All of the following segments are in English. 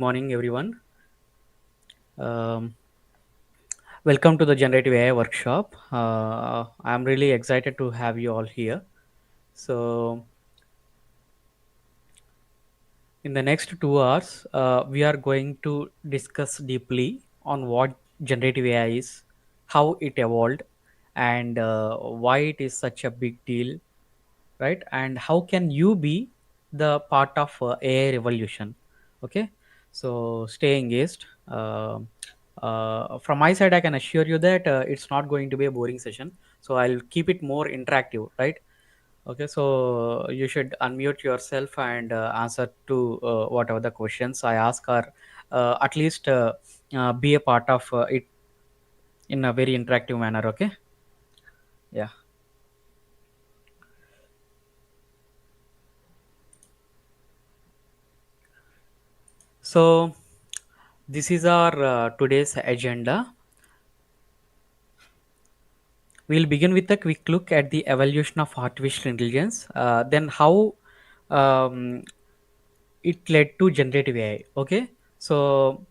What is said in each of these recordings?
Morning, everyone. Um, Welcome to the Generative AI workshop. I'm really excited to have you all here. So, in the next 2 hours, we are going to discuss deeply on what generative AI is, how it evolved, and why it is such a big deal, right? And how can you be the part of AI revolution? Okay, so stay engaged. From my side, I can assure you that it's not going to be a boring session. So I'll keep it more interactive, right? Okay, so you should unmute yourself and answer to whatever the questions I ask, or at least be a part of it in a very interactive manner. Okay, yeah. So this is our today's agenda. We'll begin with a quick look at the evolution of artificial intelligence, then how um, it led to generative AI. Okay, so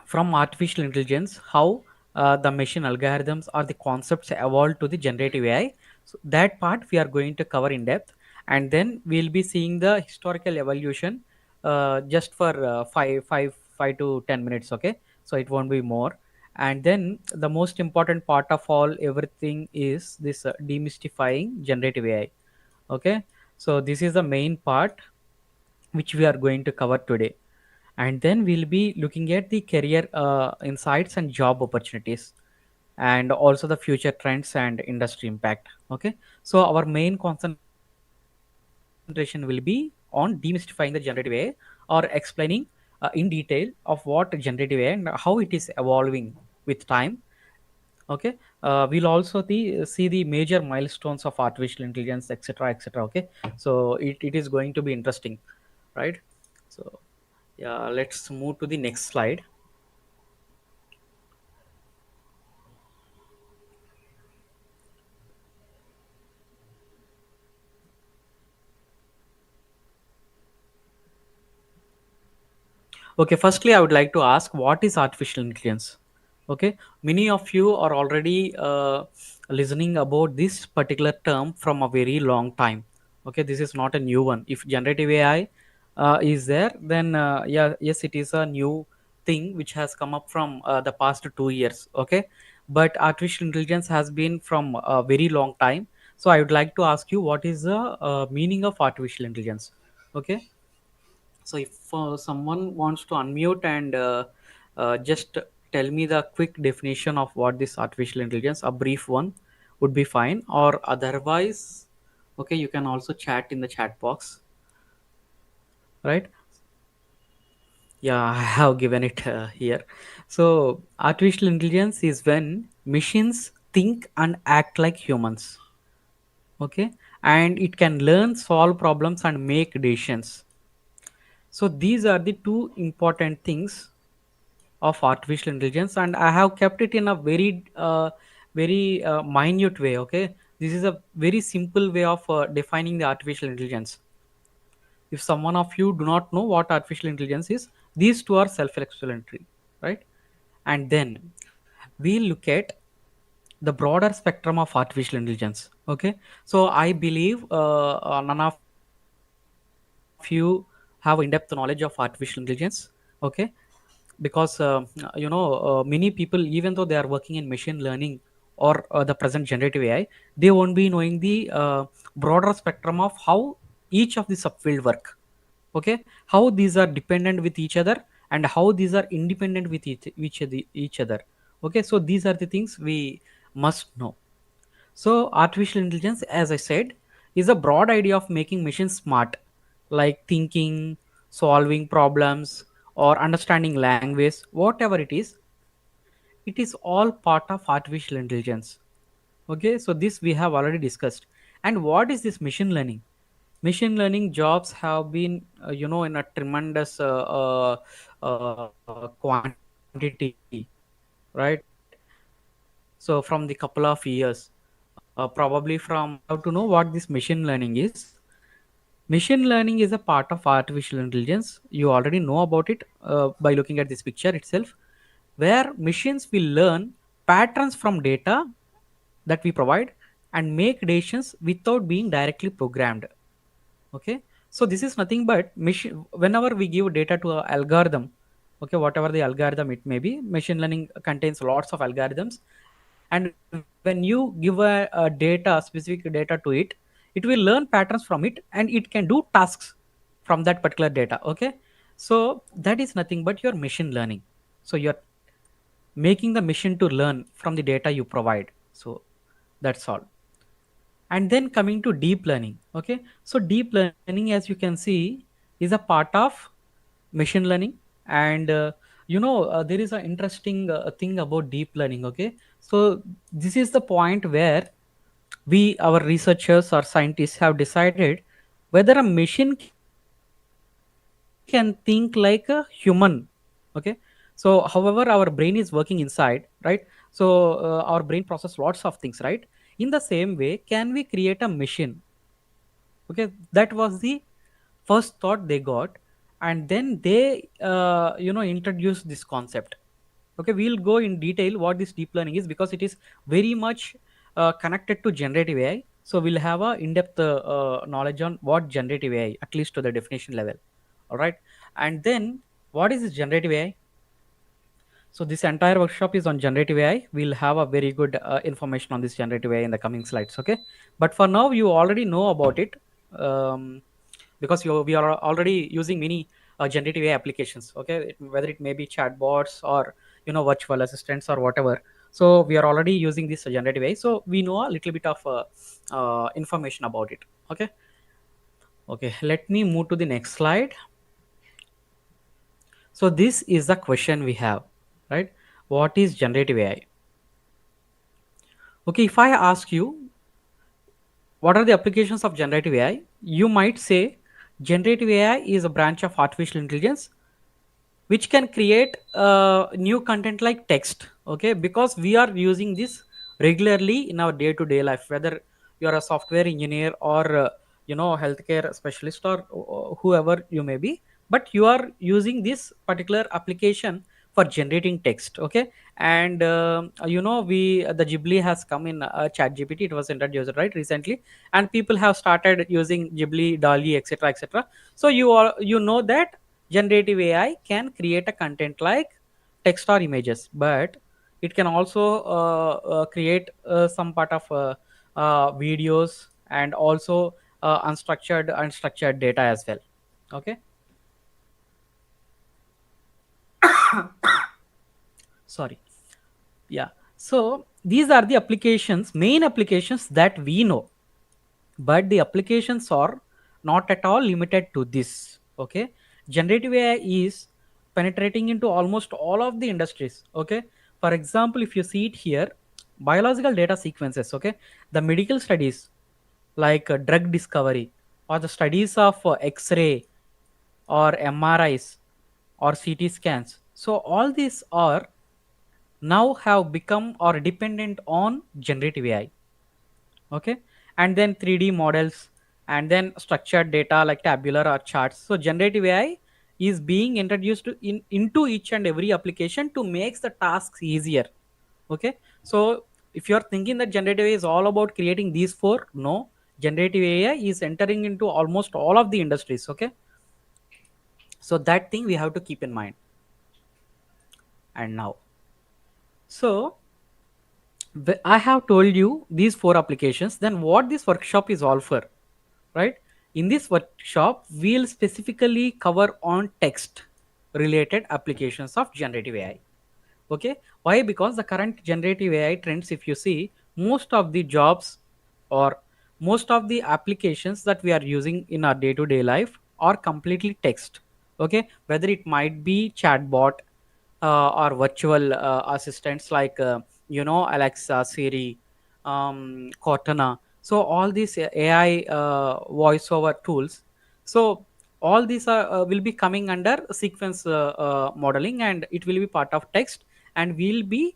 from artificial intelligence, how the machine algorithms or the concepts evolved to the generative AI. So that part we are going to cover in depth, and then we'll be seeing the historical evolution just for 5 to 10 minutes. Okay, so it won't be more. And then the most important part of all everything is this demystifying generative AI. Okay, so this is the main part which we are going to cover today, and then we'll be looking at the career insights and job opportunities, and also the future trends and industry impact. Okay, so our main concentration will be on demystifying the generative AI, or explaining in detail of what generative AI and how it is evolving with time. Okay, we'll also see the major milestones of artificial intelligence, etc., etc. Okay, so it is going to be interesting, right? So yeah, let's move to the next slide. Okay, firstly, I would like to ask, what is artificial intelligence? Okay, many of you are already listening about this particular term from a very long time. Okay, this is not a new one. If generative AI is there, then yeah, yes, it is a new thing which has come up from the past 2 years. Okay, but artificial intelligence has been from a very long time. So I would like to ask you, what is the meaning of artificial intelligence? Okay, so if someone wants to unmute and just tell me the quick definition of what this artificial intelligence, a brief one would be fine, or otherwise, okay, you can also chat in the chat box, right? Yeah, I have given it here. So, artificial intelligence is when machines think and act like humans, okay, and it can learn, solve problems, and make decisions. So, these are the two important things of artificial intelligence, and I have kept it in a very minute way. Okay, this is a very simple way of defining the artificial intelligence. If someone of you do not know what artificial intelligence is, these two are self-explanatory, right? And then we look at the broader spectrum of artificial intelligence. Okay, so I believe none of you have in-depth knowledge of artificial intelligence. Okay, because many people, even though they are working in machine learning or the present generative AI, they won't be knowing the broader spectrum of how each of the subfield work. Okay, how these are dependent with each other, and how these are independent with each other. Okay, so these are the things we must know. So, artificial intelligence, as I said, is a broad idea of making machines smart, like thinking, solving problems, or understanding language, whatever it is. It is all part of artificial intelligence. Okay, so this we have already discussed. And what is this machine learning? Machine learning jobs have been, in a tremendous quantity, right? So from the couple of years, probably from, you have to know what this machine learning is. Machine learning is a part of artificial intelligence. You already know about it by looking at this picture itself, where machines will learn patterns from data that we provide and make decisions without being directly programmed. Okay, so this is nothing but machine. Whenever we give data to an algorithm, okay, whatever the algorithm it may be, machine learning contains lots of algorithms, and when you give a data, specific data to it, it will learn patterns from it and it can do tasks from that particular data. Okay, so that is nothing but your machine learning. So you're making the machine to learn from the data you provide. So that's all. And then coming to deep learning. Okay, so deep learning, as you can see, is a part of machine learning. And there is an interesting thing about deep learning. Okay, so this is the point where we, our researchers or scientists, have decided whether a machine can think like a human. Okay, so however our brain is working inside, right? So our brain process lots of things, right? In the same way, can we create a machine? Okay, that was the first thought they got, and then they introduced this concept. Okay, we'll go in detail what this deep learning is, because it is very much connected to generative AI. So we'll have a in-depth knowledge on what generative AI, at least to the definition level. All right, and then what is this generative AI? So this entire workshop is on generative AI. We'll have a very good information on this generative AI in the coming slides. Okay, but for now you already know about it, um, because we are already using many generative AI applications. Okay, whether it may be chatbots or virtual assistants or whatever. So we are already using this generative AI. So we know a little bit of information about it. Okay. Okay. Let me move to the next slide. So this is the question we have, right? What is generative AI? Okay, if I ask you what are the applications of generative AI, you might say generative AI is a branch of artificial intelligence which can create new content like text. Okay, because we are using this regularly in our day to day life, whether you are a software engineer or healthcare specialist or whoever you may be, but you are using this particular application for generating text. Okay, and we the Ghibli has come in chat gpt, it was introduced right recently, and people have started using Ghibli, Dali, etc., etc. So you know that generative AI can create a content like text or images, but it can also create some part of videos, and also unstructured data as well. Okay, sorry. Yeah, so these are the applications, main applications that we know, but the applications are not at all limited to this. Okay, generative AI is penetrating into almost all of the industries. Okay, for example, if you see it here, biological data sequences. Okay, the medical studies like drug discovery, or the studies of x-ray or MRIs or CT scans. So all these are now have become or dependent on generative AI. Okay, and then 3D models, and then structured data like tabular or charts. So generative AI is being introduced into each and every application to make the tasks easier. Okay, so if you're thinking that generative AI is all about creating these four, no, generative AI is entering into almost all of the industries. Okay, so that thing we have to keep in mind. And now, so I have told you these four applications, then what this workshop is all for, right? In this workshop, we'll specifically cover on text related applications of generative AI. Okay, why? Because the current generative AI trends, if you see, most of the jobs or most of the applications that we are using in our day-to-day life are completely text. Okay, whether it might be chatbot or virtual assistants like Alexa, Siri, Cortana. So all these AI voiceover tools, so all these are will be coming under sequence modeling, and it will be part of text, and we'll be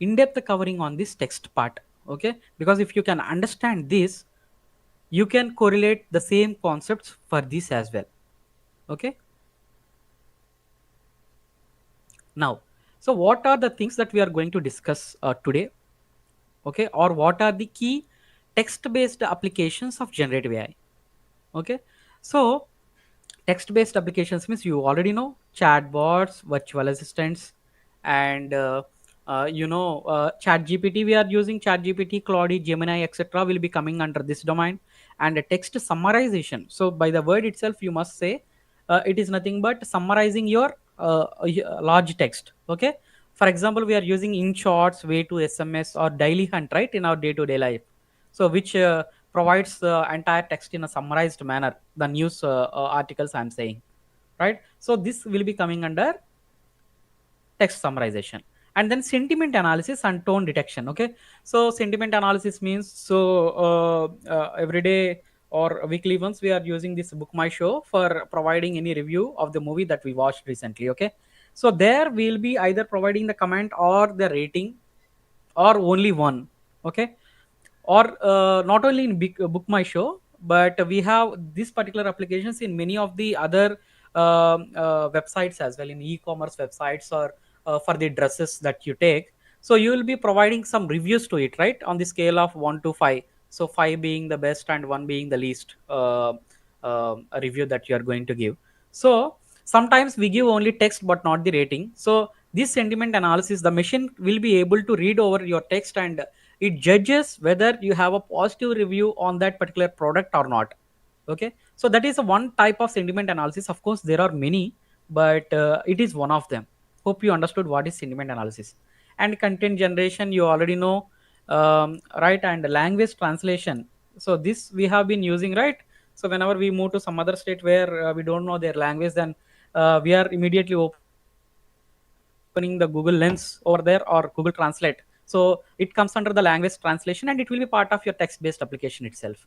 in depth covering on this text part. Okay, because if you can understand this, you can correlate the same concepts for this as well. Okay. Now, so what are the things that we are going to discuss today? Okay, or what are the key text based applications of generative AI? Okay, so text based applications means you already know chatbots, virtual assistants, and chat gpt. We are using chat gpt, claude, gemini, etc. will be coming under this domain. And a text summarization, so by the word itself you must say it is nothing but summarizing your large text. Okay, for example, we are using in shots, way to sms or daily hunt, right, in our day to day life. So which provides the entire text in a summarized manner, the news articles I'm saying, right? So this will be coming under text summarization. And then sentiment analysis and tone detection. Okay, so sentiment analysis means, so every day or weekly once we are using this book my show for providing any review of the movie that we watched recently. Okay, so there we'll be either providing the comment or the rating, or only one. Okay, or not only in book my show, but we have this particular applications in many of the other websites as well, in e-commerce websites, or for the dresses that you take. So you will be providing some reviews to it, right, on the scale of 1 to 5. So 5 being the best and 1 being the least a review that you are going to give. So sometimes we give only text but not the rating. So this sentiment analysis, the machine will be able to read over your text, and it judges whether you have a positive review on that particular product or not. Okay, so that is a one type of sentiment analysis. Of course there are many, but it is one of them. Hope you understood what is sentiment analysis. And content generation, you already know, right? And language translation, so this we have been using, right? So whenever we move to some other state where we don't know their language, then we are immediately opening the Google Lens over there or Google Translate. So it comes under the language translation, and it will be part of your text based application itself.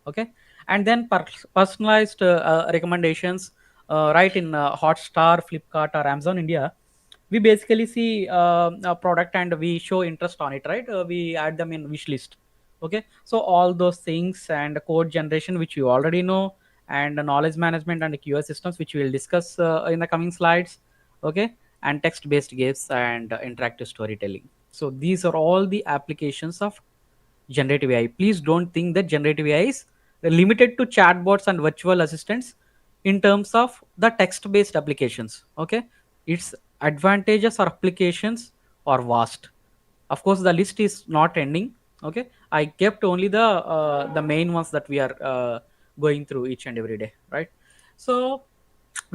Okay, and then personalized recommendations, right, in Hotstar, Flipkart, or Amazon India. We basically see a product and we show interest on it, right? We add them in wish list. Okay, so all those things, and code generation, which you already know, and knowledge management and QA systems, which we will discuss in the coming slides. Okay, and text based games and interactive storytelling. So these are all the applications of generative AI. Please don't think that generative AI is limited to chatbots and virtual assistants in terms of the text based applications. Okay, its advantages or applications are vast. Of course the list is not ending. Okay, I kept only the main ones that we are going through each and every day, right? So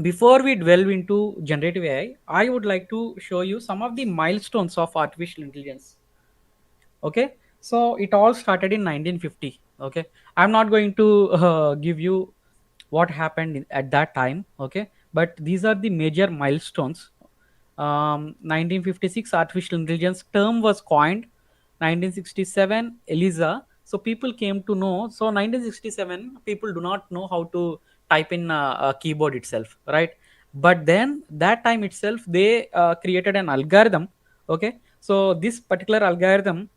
before we delve into generative AI, I would like to show you some of the milestones of artificial intelligence. Okay, so it all started in 1950. Okay, I'm not going to give you what happened at that time. Okay, but these are the major milestones. 1956 artificial intelligence term was coined. 1967 ELIZA, so people came to know. So 1967 people do not know how to type in a keyboard itself, right? But then that time itself they created an algorithm. Okay, so this particular algorithm,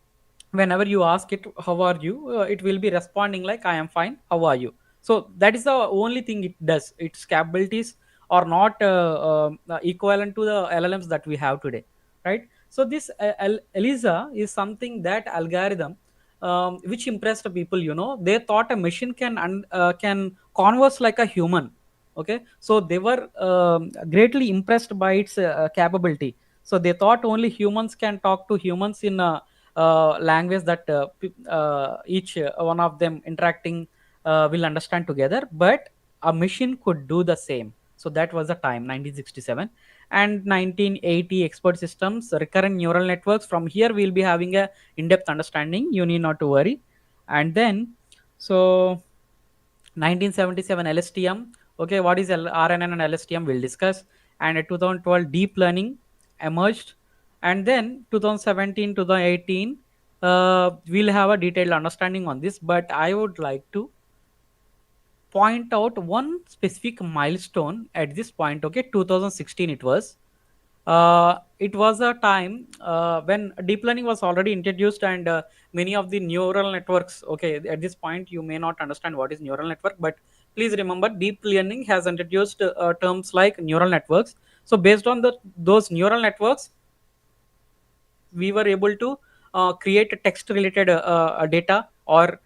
whenever you ask it how are you, it will be responding like I am fine, how are you. So that is the only thing it does. Its capabilities are not equivalent to the llms that we have today, right? So this elisa is something, that algorithm, which impressed the people. They thought a machine can converse like a human. Okay, so they were greatly impressed by its capability. So they thought only humans can talk to humans in a language that each one of them interacting will understand together, but a machine could do the same. So that was the time 1967. And 1980 expert systems, recurrent neural networks. From here we'll be having a in-depth understanding, you need not to worry. And then, so 1977 LSTM. Okay, what is RNN and LSTM? We'll discuss. And 2012 deep learning emerged. And then 2017, 2018, we'll have a detailed understanding on this. But I would like to point out one specific milestone at this point. Okay, 2016 it was. It was a time when deep learning was already introduced, and many of the neural networks. Okay, at this point you may not understand what is neural network, but please remember deep learning has introduced terms like neural networks. So based on those neural networks, we were able to create text related data, or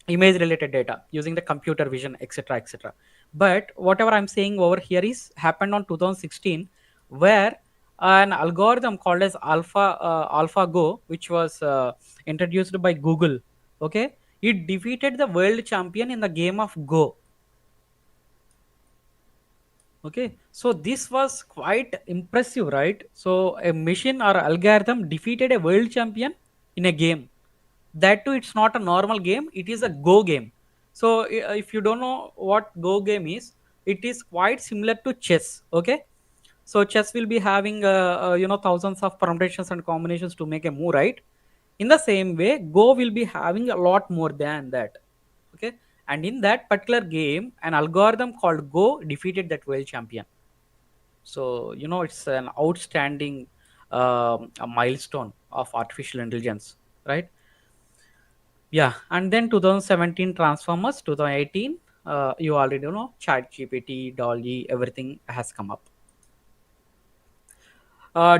image related data using the computer vision, etc., etc. But whatever I'm saying over here is happened on 2016, where an algorithm called as AlphaGo, which was introduced by Google. Okay, it defeated the world champion in the game of Go. Okay, so this was quite impressive, right? So a machine or algorithm defeated a world champion in a game. That too, it's not a normal game, it is a Go game. So if you don't know what Go game is, it is quite similar to chess. Okay, so chess will be having thousands of permutations and combinations to make a move, right? In the same way, Go will be having a lot more than that. Okay, and in that particular game, an algorithm called Go defeated that world champion. So it's an outstanding a milestone of artificial intelligence, right? Yeah, and then 2017 transformers, 2018, you already know chat gpt, dolly, everything has come up.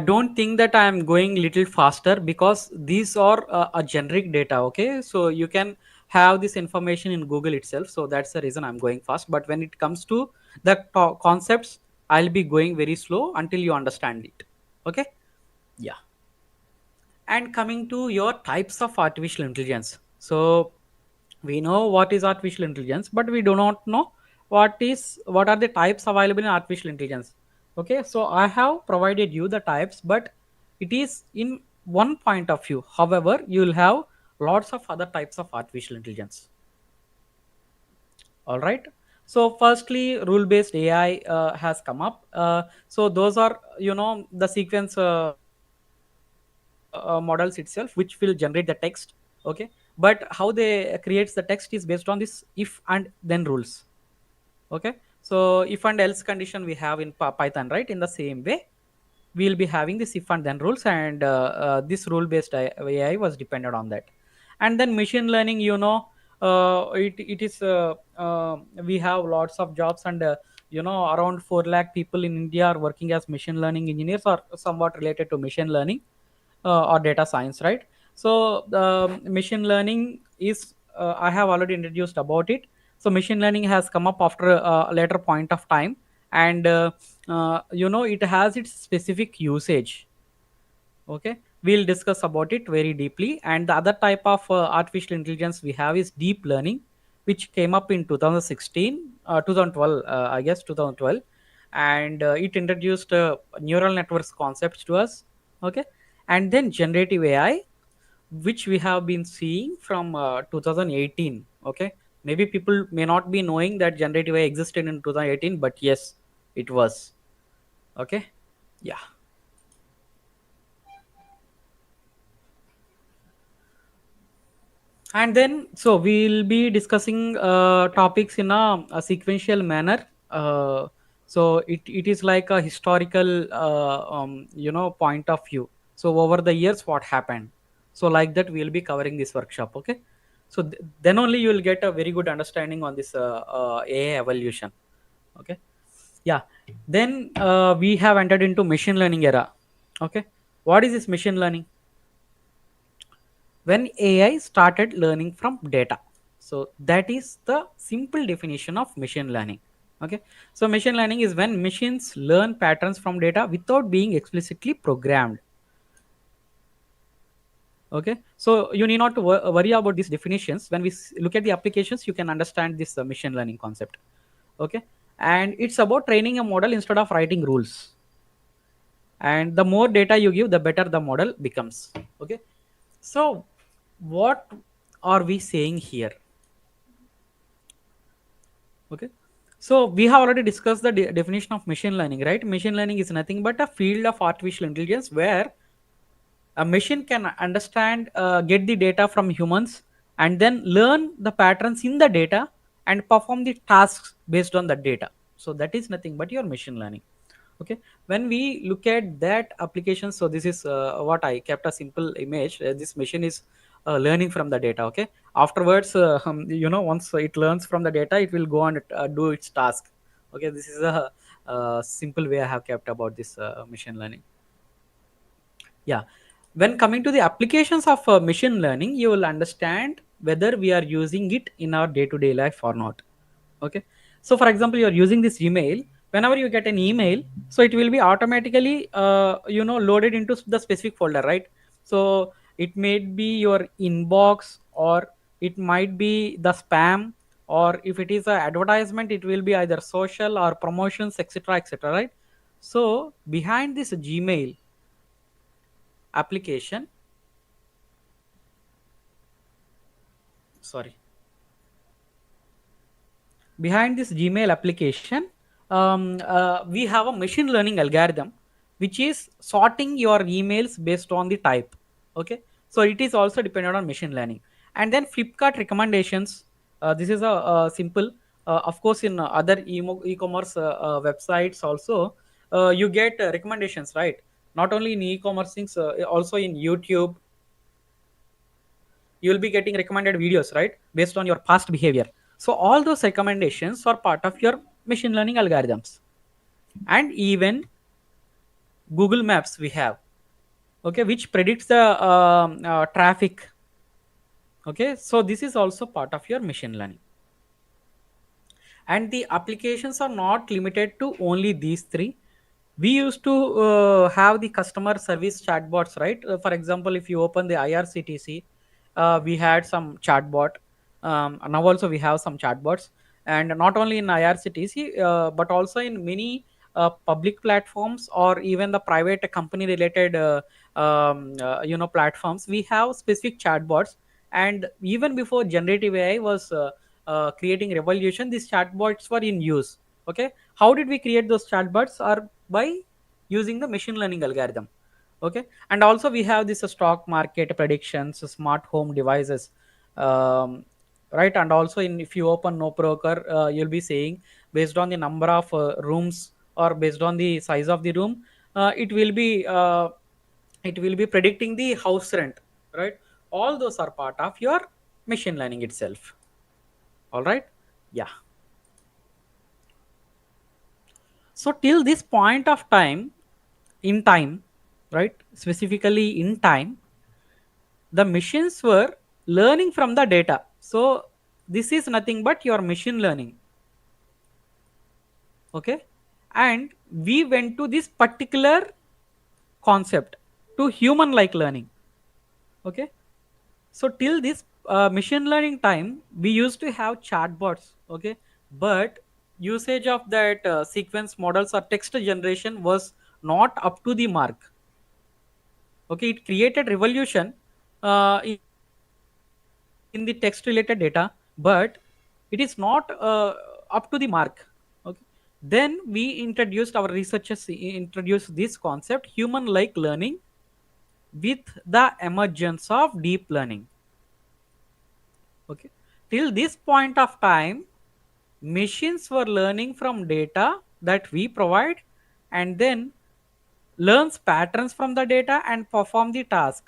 Don't think that I am going little faster, because these are a generic data. Okay, so you can have this information in Google itself, so that's the reason I'm going fast. But when it comes to the concepts, I'll be going very slow until you understand it. Okay. Yeah. And coming to your types of artificial intelligence, so we know what is artificial intelligence, but we do not know what are the types available in artificial intelligence. Okay, so I have provided you the types, but it is in one point of view. However, you will have lots of other types of artificial intelligence. All right. So firstly, rule based AI has come up. So those are the sequence models itself, which will generate the text. Okay, but how they creates the text is based on this if and then rules. Okay, so if and else condition we have in Python, right? In the same way, we'll be having this if and then rules, and this rule based AI was dependent on that. And then machine learning, it is we have lots of jobs, and around 4 lakh people in India are working as machine learning engineers, or somewhat related to machine learning or data science, right? So the machine learning is I have already introduced about it. So machine learning has come up after a later point of time, and it has its specific usage. Okay, we'll discuss about it very deeply. And the other type of artificial intelligence we have is deep learning, which came up in 2016 2012, I guess 2012. And it introduced neural networks concepts to us. Okay, and then generative AI, which we have been seeing from 2018. Okay, maybe people may not be knowing that generative AI existed in 2018, but yes, it was. Okay. Yeah. And then so we'll be discussing topics in a sequential manner. So it is like a historical point of view. So over the years what happened, so like that we'll be covering this workshop. Okay, so then only you will get a very good understanding on this AI evolution. Okay. Yeah. Then we have entered into machine learning era. Okay, what is this machine learning? When AI started learning from data. So that is the simple definition of machine learning. Okay. So machine learning is when machines learn patterns from data without being explicitly programmed. Okay. So you need not to worry about these definitions. When we look at the applications, you can understand this machine learning concept. Okay. And it's about training a model instead of writing rules. And the more data you give, the better the model becomes. Okay. So what are we saying here? Okay, so we have already discussed the definition of machine learning, right? Machine learning is nothing but a field of artificial intelligence where a machine can understand, get the data from humans, and then learn the patterns in the data and perform the tasks based on the data. So that is nothing but your machine learning. Okay, when we look at that application, so this is what I kept a simple image. This machine is learning from the data. Okay, afterwards, once it learns from the data, it will go and do its task. Okay, this is a simple way I have kept about this machine learning. Yeah, when coming to the applications of machine learning, you will understand whether we are using it in our day to day life or not. Okay, so for example, you are using this email. Whenever you get an email, so it will be automatically loaded into the specific folder, right? So it may be your inbox, or it might be the spam, or if it is a advertisement, it will be either social or promotions, etc., etc., right? So behind this Gmail application, sorry, behind this Gmail application, we have a machine learning algorithm which is sorting your emails based on the type. Okay, so it is also dependent on machine learning. And then Flipkart recommendations. This is a simple. Of course, in other e-commerce websites also, you get recommendations, right? Not only in e-commerce things, also in YouTube, you will be getting recommended videos, right, based on your past behavior. So all those recommendations are part of your machine learning algorithms. And even Google Maps we have, okay, which predicts the traffic. Okay, so this is also part of your machine learning. And the applications are not limited to only these three. We used to have the customer service chatbots, right? For example, if you open the IRCTC, we had some chatbot. Now also we have some chatbots, and not only in IRCTC, but also in many public platforms, or even the private company related platforms, we have specific chatbots. And even before generative AI was creating revolution, these chatbots were in use. Okay, how did we create those chatbots? Are by using the machine learning algorithm. Okay, and also we have this stock market predictions, smart home devices, um, right? And also, in if you open no broker, you'll be saying based on the number of rooms, or based on the size of the room, it will be predicting the house rent, right? All those are part of your machine learning itself. All right. Yeah, so till this point of time, in time, right, specifically in time, the machines were learning from the data. So this is nothing but your machine learning. Okay, and we went to this particular concept, to human like learning. Okay, so till this machine learning time, we used to have chatbots. Okay, but usage of that sequence models or text generation was not up to the mark. Okay, it created revolution in the text related data, but it is not up to the mark. Okay, then we introduced, our researchers introduced this concept, human like learning, with the emergence of deep learning. Okay, till this point of time, machines were learning from data that we provide, and then learns patterns from the data and perform the task,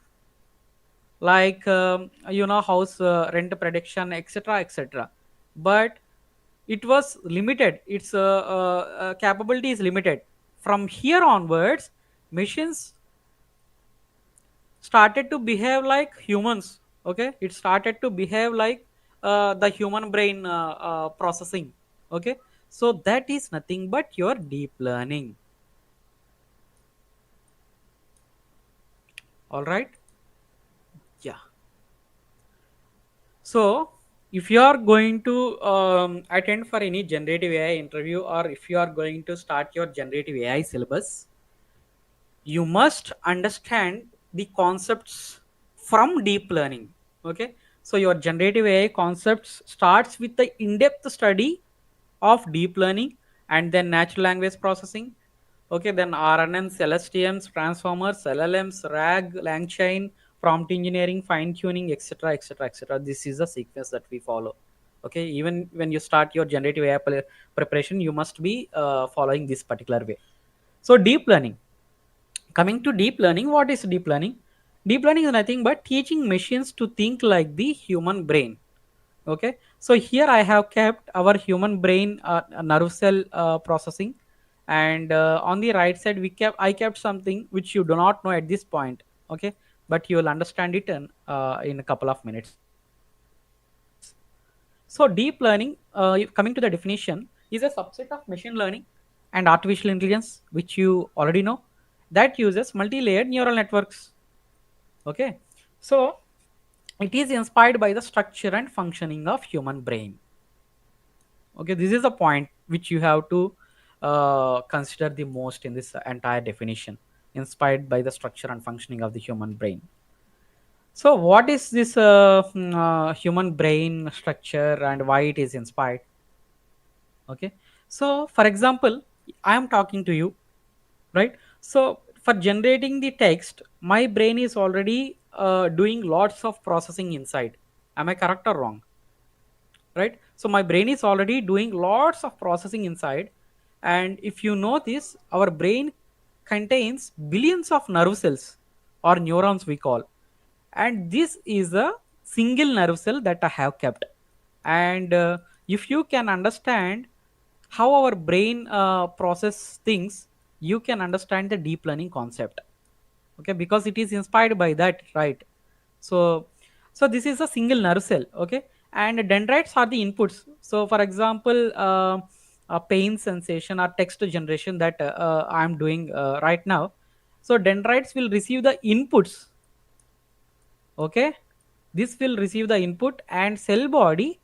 like house rent prediction, etc., etc. But it was limited, its capability is limited. From here onwards, machines started to behave like humans. Okay, it started to behave like the human brain processing. Okay, so that is nothing but your deep learning. All right. Yeah, so if you are going to attend for any generative AI interview, or if you are going to start your generative AI syllabus, you must understand the concepts from deep learning. Okay, so your generative AI concepts starts with the in-depth study of deep learning, and then natural language processing. Okay, then RNNs, LSTMs, transformers, LLMs, RAG, LangChain, prompt engineering, fine tuning, etc., etc., etc. This is the sequence that we follow. Okay, even when you start your generative AI preparation, you must be following this particular way. So deep learning. Coming to deep learning, what is deep learning? Deep learning is nothing but teaching machines to think like the human brain. Okay, so here I have kept our human brain nerve cell processing, and on the right side I kept something which you do not know at this point. Okay, but you will understand it in a couple of minutes. So deep learning, coming to the definition, is a subset of machine learning and artificial intelligence, which you already know, that uses multi-layered neural networks. Okay, so it is inspired by the structure and functioning of human brain. Okay, this is the point which you have to consider the most in this entire definition. Inspired by the structure and functioning of the human brain. So what is this human brain structure and why it is inspired? Okay, so for example, I am talking to you, right? So for generating the text, my brain is already doing lots of processing inside. Am I correct or wrong? Right, so my brain is already doing lots of processing inside. And if you know this, our brain contains billions of nerve cells or neurons we call, and this is a single nerve cell that I have kept. And if you can understand how our brain process things, you can understand the deep learning concept. Okay, because it is inspired by that, right? So this is a single nerve cell. Okay, and dendrites are the inputs. So for example, a pain sensation or text generation that I'm doing right now, so dendrites will receive the inputs. Okay, this will receive the input, and cell body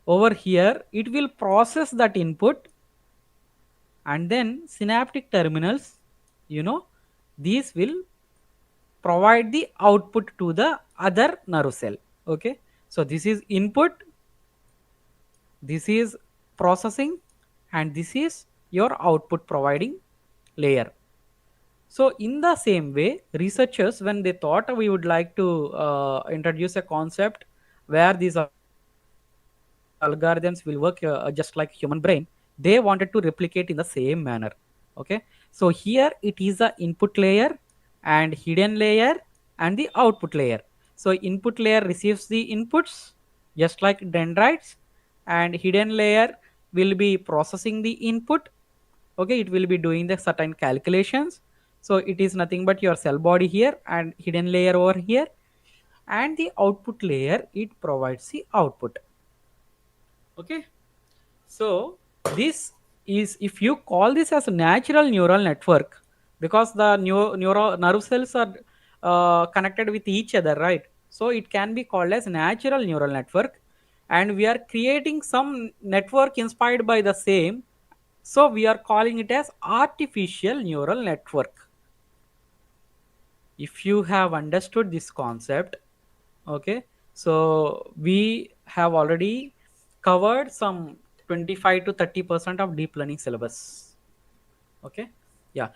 over here, it will process that input, and then synaptic terminals, you know, these will provide the output to the other nerve cell. Okay, so this is input, this is processing, and this is your output providing layer. So in the same way, researchers, when they thought we would like to introduce a concept where these algorithms will work just like human brain, they wanted to replicate in the same manner. Okay, so here it is the input layer and hidden layer and the output layer. So input layer receives the inputs just like dendrites, and hidden layer will be processing the input. Okay, it will be doing the certain calculations. So it is nothing but your cell body here and hidden layer over here, and the output layer, it provides the output. Okay, so this is, if you call this as a natural neural network, because the nerve cells are connected with each other, right? So it can be called as natural neural network, and we are creating some network inspired by the same. So we are calling it as artificial neural network. If you have understood this concept, okay, so we have already covered some 25 to 30% of deep learning syllabus. Okay, yeah,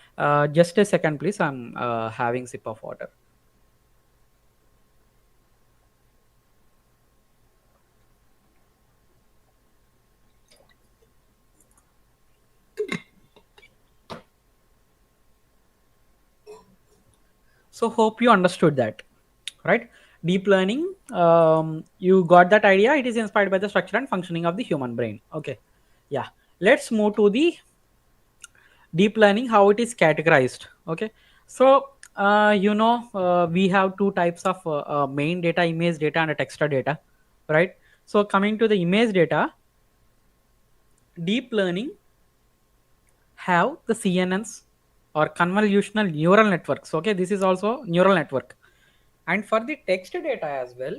just a second please, I'm having sip of water. So hope you understood that, right? Deep learning, you got that idea. It is inspired by the structure and functioning of the human brain. Okay, yeah, let's move to the deep learning, how it is categorized. Okay, so we have two types of main data, image data and a text data, right? So coming to the image data, deep learning have the CNNs or convolutional neural networks. Okay, this is also neural network. And for the text data as well,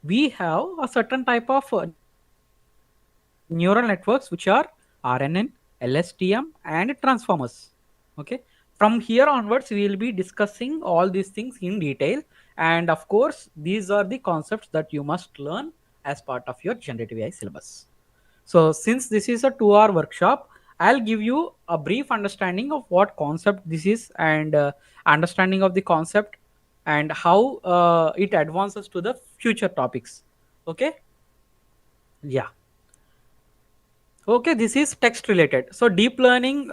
we have a certain type of neural networks which are RNN, LSTM, and transformers. Okay, from here onwards we will be discussing all these things in detail, and of course these are the concepts that you must learn as part of your generative AI syllabus. So since this is a 2-hour workshop, I'll give you a brief understanding of what concept this is, and understanding of the concept, and how it advances to the future topics. Okay, yeah. Okay, this is text related. So deep learning,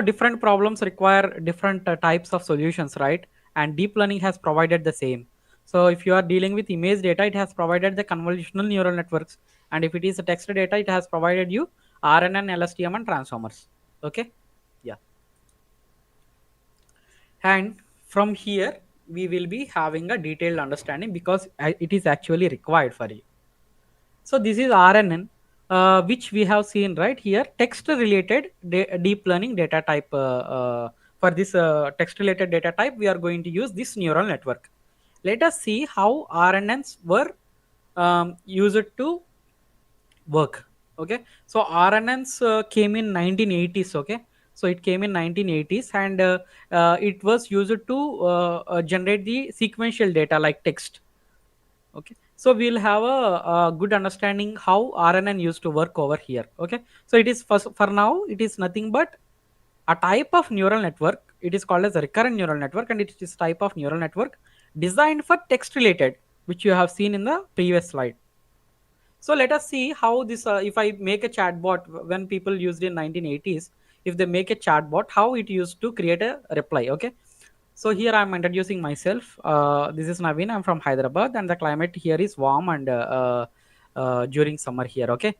different problems require different types of solutions, right? And deep learning has provided the same. So if you are dealing with image data, it has provided the convolutional neural networks, and if it is a text data, it has provided you RNN, LSTM, and transformers. Okay, yeah. And from here, we will be having a detailed understanding because it is actually required for you. So this is RNN, which we have seen right here. Text related deep learning data type. For this text related data type, we are going to use this neural network. Let us see how RNNs were used to work. Okay, so RNNs came in 1980s. Okay, so it came in 1980s, and it was used to generate the sequential data like text. Okay, so we'll have a good understanding how RNN used to work over here. Okay, so it is for now it is nothing but a type of neural network. It is called as a recurrent neural network, and it is type of neural network designed for text related, which you have seen in the previous slide. So let us see how this if I make a chatbot when people used in 1980s, if they make a chatbot, how it used to create a reply. Okay, so here I'm introducing myself. This is Naveen. I'm from Hyderabad, and the climate here is warm and during summer here. Okay.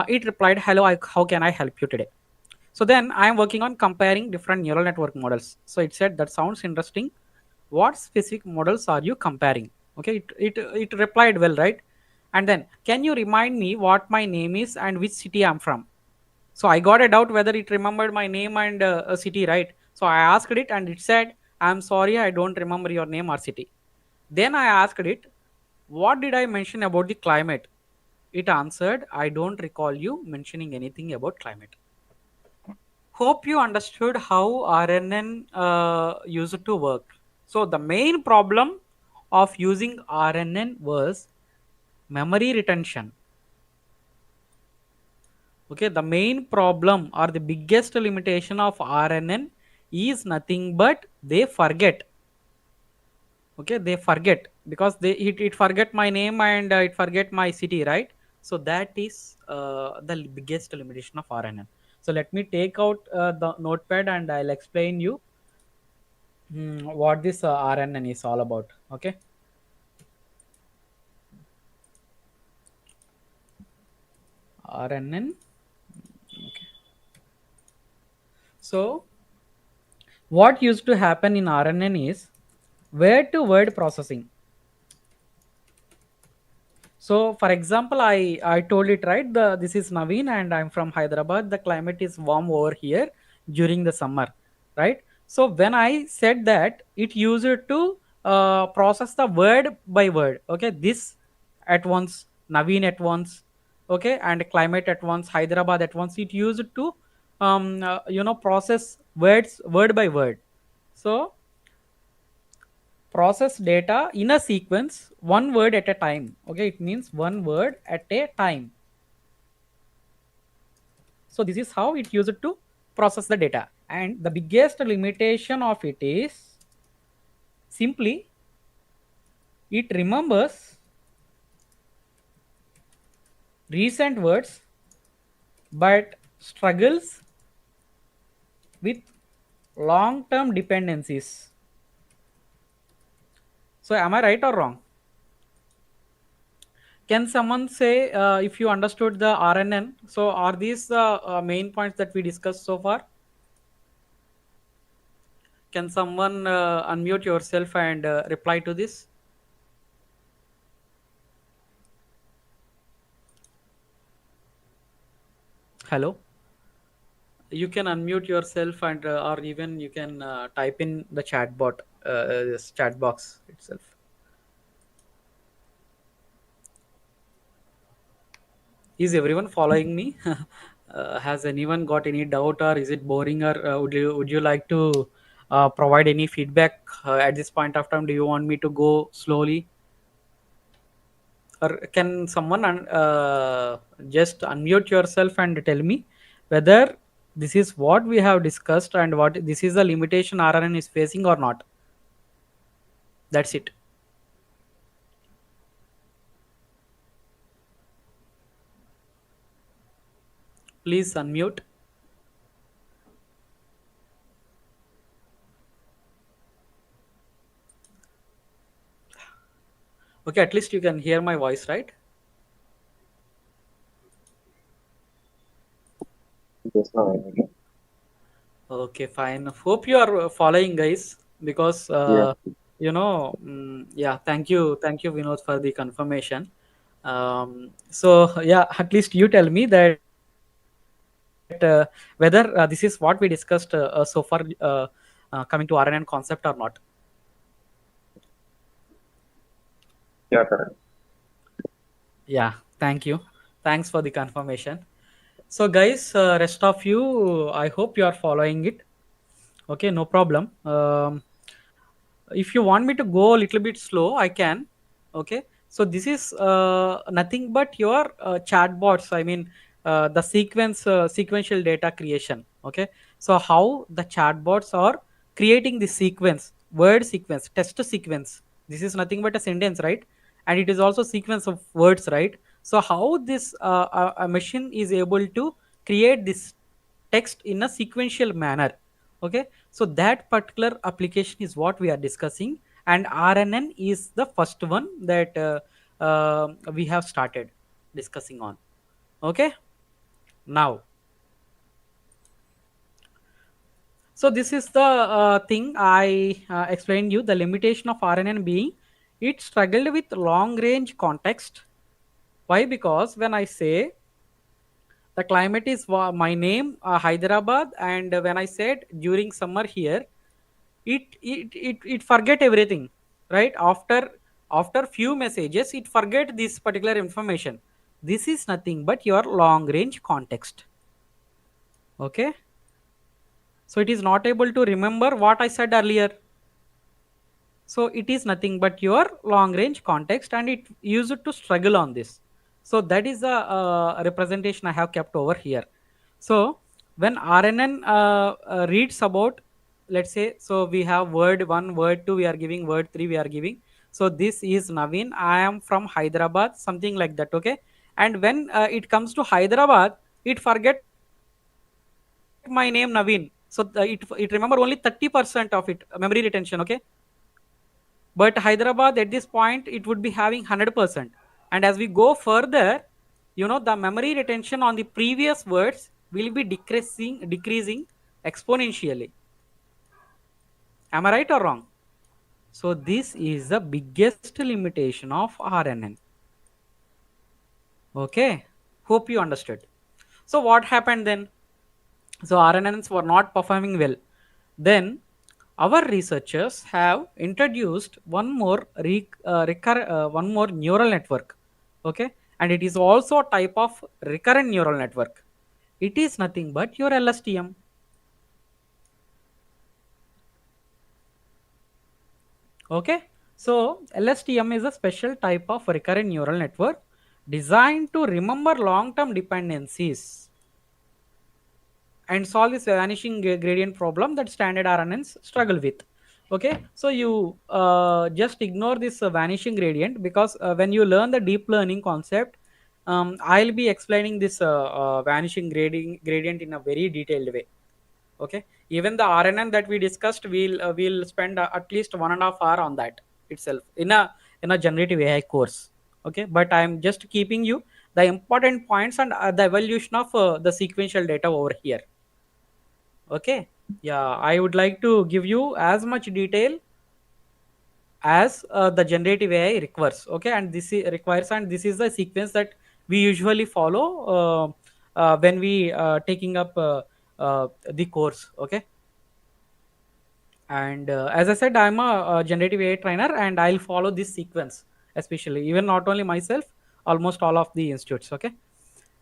It replied, "Hello, how can I help you today?" So then I'm working on comparing different neural network models. So it said that sounds interesting. What specific models are you comparing? Okay, it replied well, right? And then, can you remind me what my name is and which city I'm from? So I got a doubt whether it remembered my name and a city, right? So I asked it, and it said, "I'm sorry, I don't remember your name or city." Then I asked it, "What did I mention about the climate?" It answered, "I don't recall you mentioning anything about climate." Hope you understood how RNN used to work. So the main problem of using RNN was memory retention. Okay, the main problem or the biggest limitation of RNN is nothing but they forget. Okay, they forget because it forget my name and it forget my city, right? So that is the biggest limitation of RNN. So let me take out the notepad and I'll explain you what this RNN is all about. Okay, RNN. Okay, so what used to happen in RNN is word to word processing. So, for example, I told it right. This is Naveen, and I'm from Hyderabad. The climate is warm over here during the summer, right? So when I said that, it used to process the word by word. Okay, this at once, Naveen at once, okay, and climate at once, Hyderabad at once. It used to process words word by word. So process data in a sequence one word at a time. Okay, it means one word at a time. So this is how it used to process the data, and the biggest limitation of it is simply it remembers recent words but struggles with long term dependencies. So am I right or wrong? Can someone say if you understood the RNN? So are these the main points that we discussed so far? Can someone unmute yourself and reply to this? Hello. You can unmute yourself and or even you can type in the chat bot, this chat box itself. Is everyone following me? Has anyone got any doubt, or is it boring, or would you like to provide any feedback at this point of time? Do you want me to go slowly? Or can someone just unmute yourself and tell me whether this is what we have discussed and what this is the limitation RNN is facing or not? That's it. Please unmute. Okay, at least you can hear my voice, right? Yes, now I can. Okay, fine. Hope you are following, guys, because Yeah, yeah. Thank you, Vinod, for the confirmation. So yeah, at least you tell me that whether this is what we discussed so far, coming to RNN concept or not. yeah, correct. Yeah, thank you. Thanks for the confirmation. So, guys, rest of you, I hope you are following it. Okay, no problem. If you want me to go a little bit slow, I can. Okay, so this is nothing but your chatbots. I mean, the sequential data creation. Okay, so how the chatbots are creating the sequence, word sequence, text sequence. This is nothing but a sentence, right? And it is also sequence of words, right? So how this a machine is able to create this text in a sequential manner. Okay, so that particular application is what we are discussing, and RNN is the first one that we have started discussing on. Okay, now, so this is the thing I explained you, the limitation of RNN being it struggled with long range context. Why? Because when I say the climate is my name, Hyderabad, and when I said during summer here, it forget everything, right? After few messages it forget this particular information. This is nothing but your long range context. Okay, so it is not able to remember what I said earlier. So it is nothing but your long range context, and it used to struggle on this. So that is the representation I have kept over here. So when RNN reads about, let's say, so we have word 1, word 2 we are giving, word 3 we are giving. So this is Naveen, I am from Hyderabad, something like that. Okay, and when it comes to Hyderabad, it forget my name Naveen. So it remember only 30% of it memory retention. Okay, but Hyderabad at this point it would be having 100%. And as we go further, the memory retention on the previous words will be decreasing exponentially. Am I right or wrong? So this is the biggest limitation of RNN. Okay, hope you understood. So what happened then? So RNNs were not performing well. Then our researchers have introduced one more neural network. Okay, and it is also a type of recurrent neural network. It is nothing but your LSTM. Okay, so LSTM is a special type of recurrent neural network designed to remember long-term dependencies and solve this vanishing gradient problem that standard RNNs struggle with. Okay, so you just ignore this vanishing gradient, because when you learn the deep learning concept, I'll be explaining this vanishing gradient in a very detailed way. Okay, even the RNN that we discussed, we'll spend at least 1.5 hours on that itself in a generative AI course. Okay, but I'm just keeping you the important points and the evolution of the sequential data over here. Okay, yeah, I would like to give you as much detail as the generative AI requires. Okay, and requires, and this is the sequence that we usually follow when we taking up the course. Okay, and as I said, I'm a generative AI trainer, and I'll follow this sequence, especially even not only myself, almost all of the institutes. Okay,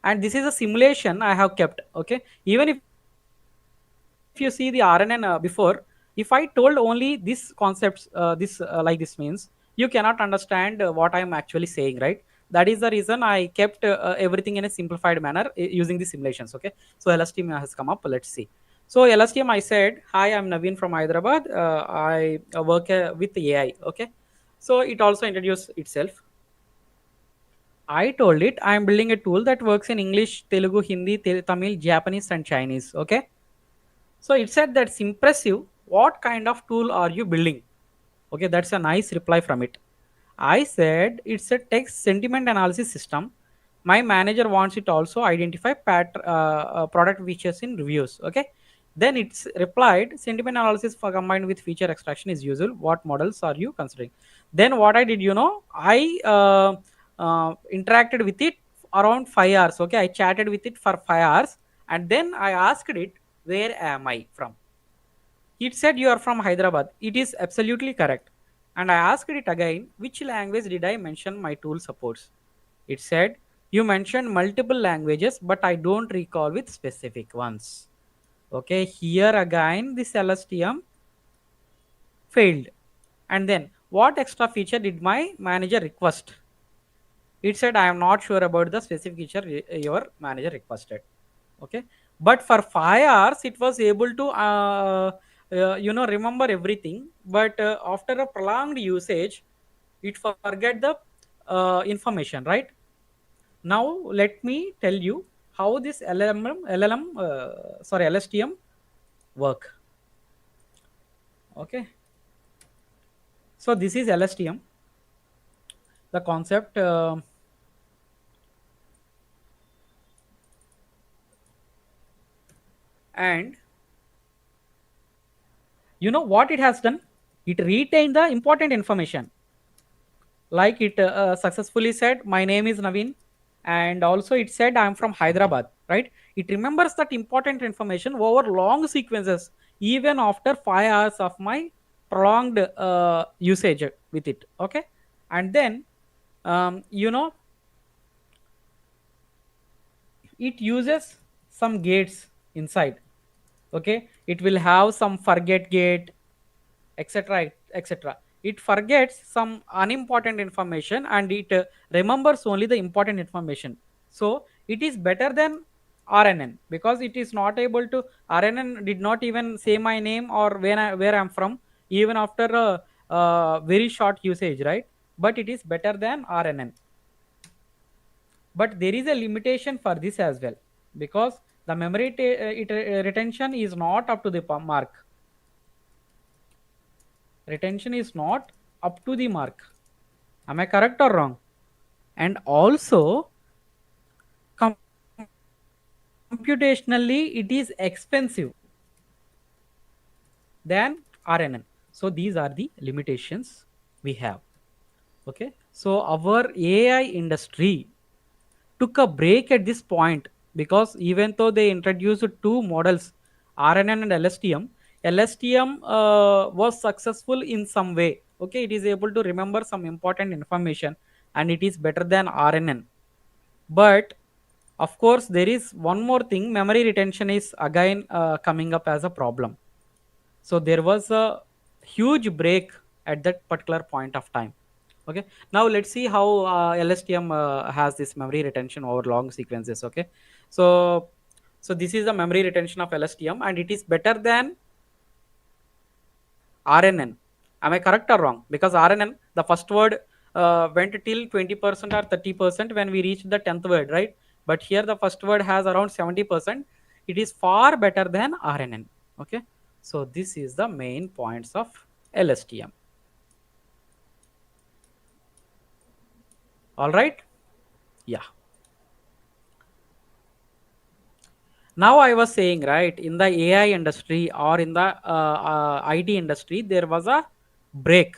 and this is a simulation I have kept. Okay, even if you see the RNN before, if I told only this concepts, like this means, you cannot understand what I am actually saying, right? That is the reason I kept everything in a simplified manner using the simulations. Okay, so LSTM has come up. Let's see. So LSTM, I said, hi, I'm Naveen from Hyderabad. I work with AI. Okay, so it also introduced itself. I told it I am building a tool that works in English, Telugu, Hindi, Tamil, Japanese, and Chinese. Okay. So it said that's impressive. What kind of tool are you building? Okay, that's a nice reply from it. I said it's a text sentiment analysis system. My manager wants it also identify product features in reviews. Okay. Then it's replied sentiment analysis for combined with feature extraction is usual. What models are you considering? Then what I did, I interacted with it around 5 hours. Okay, I chatted with it for 5 hours, and then I asked it, "Where am I from?" It said you are from Hyderabad. It is absolutely correct. And I asked it again, which language did I mention my tool supports? It said, you mentioned multiple languages, but I don't recall with specific ones. Okay, here again, this LSTM failed. And then, what extra feature did my manager request? It said, I am not sure about the specific feature your manager requested. Okay, but for 5 hours it was able to remember everything, but after a prolonged usage it forget the information, right? Now let me tell you how this LSTM work. Okay, so this is LSTM, the concept, and you know what it has done? It retained the important information, like it successfully said my name is Naveen, and also it said I'm from Hyderabad, right? It remembers that important information over long sequences even after 5 hours of my prolonged usage with it. Okay, and then um, you know it uses some gates inside. Okay, it will have some forget gate, etc, etc. It forgets some unimportant information, and it remembers only the important information. So it is better than RNN, because it is not able to, RNN did not even say my name or where I'm from, even after a very short usage, right? But it is better than RNN. But there is a limitation for this as well, because the retention is not up to the mark. Retention is not up to the mark. Am I correct or wrong? And also, computationally, it is expensive than RNN. So these are the limitations we have. Okay. So our AI industry took a break at this point, because even though they introduced two models, RNN and LSTM, LSTM was successful in some way. Okay, it is able to remember some important information, and it is better than RNN. But of course, there is one more thing, memory retention is again coming up as a problem. So there was a huge break at that particular point of time. Okay, now let's see how LSTM has this memory retention over long sequences. Okay, so this is the memory retention of LSTM, and it is better than RNN. Am I correct or wrong? Because RNN, the first word went till 20% or 30% when we reach the 10th word, right? But here the first word has around 70%. It is far better than RNN. Okay, so this is the main points of LSTM. All right. Yeah. Now I was saying, right, in the AI industry or in the IT industry, there was a break.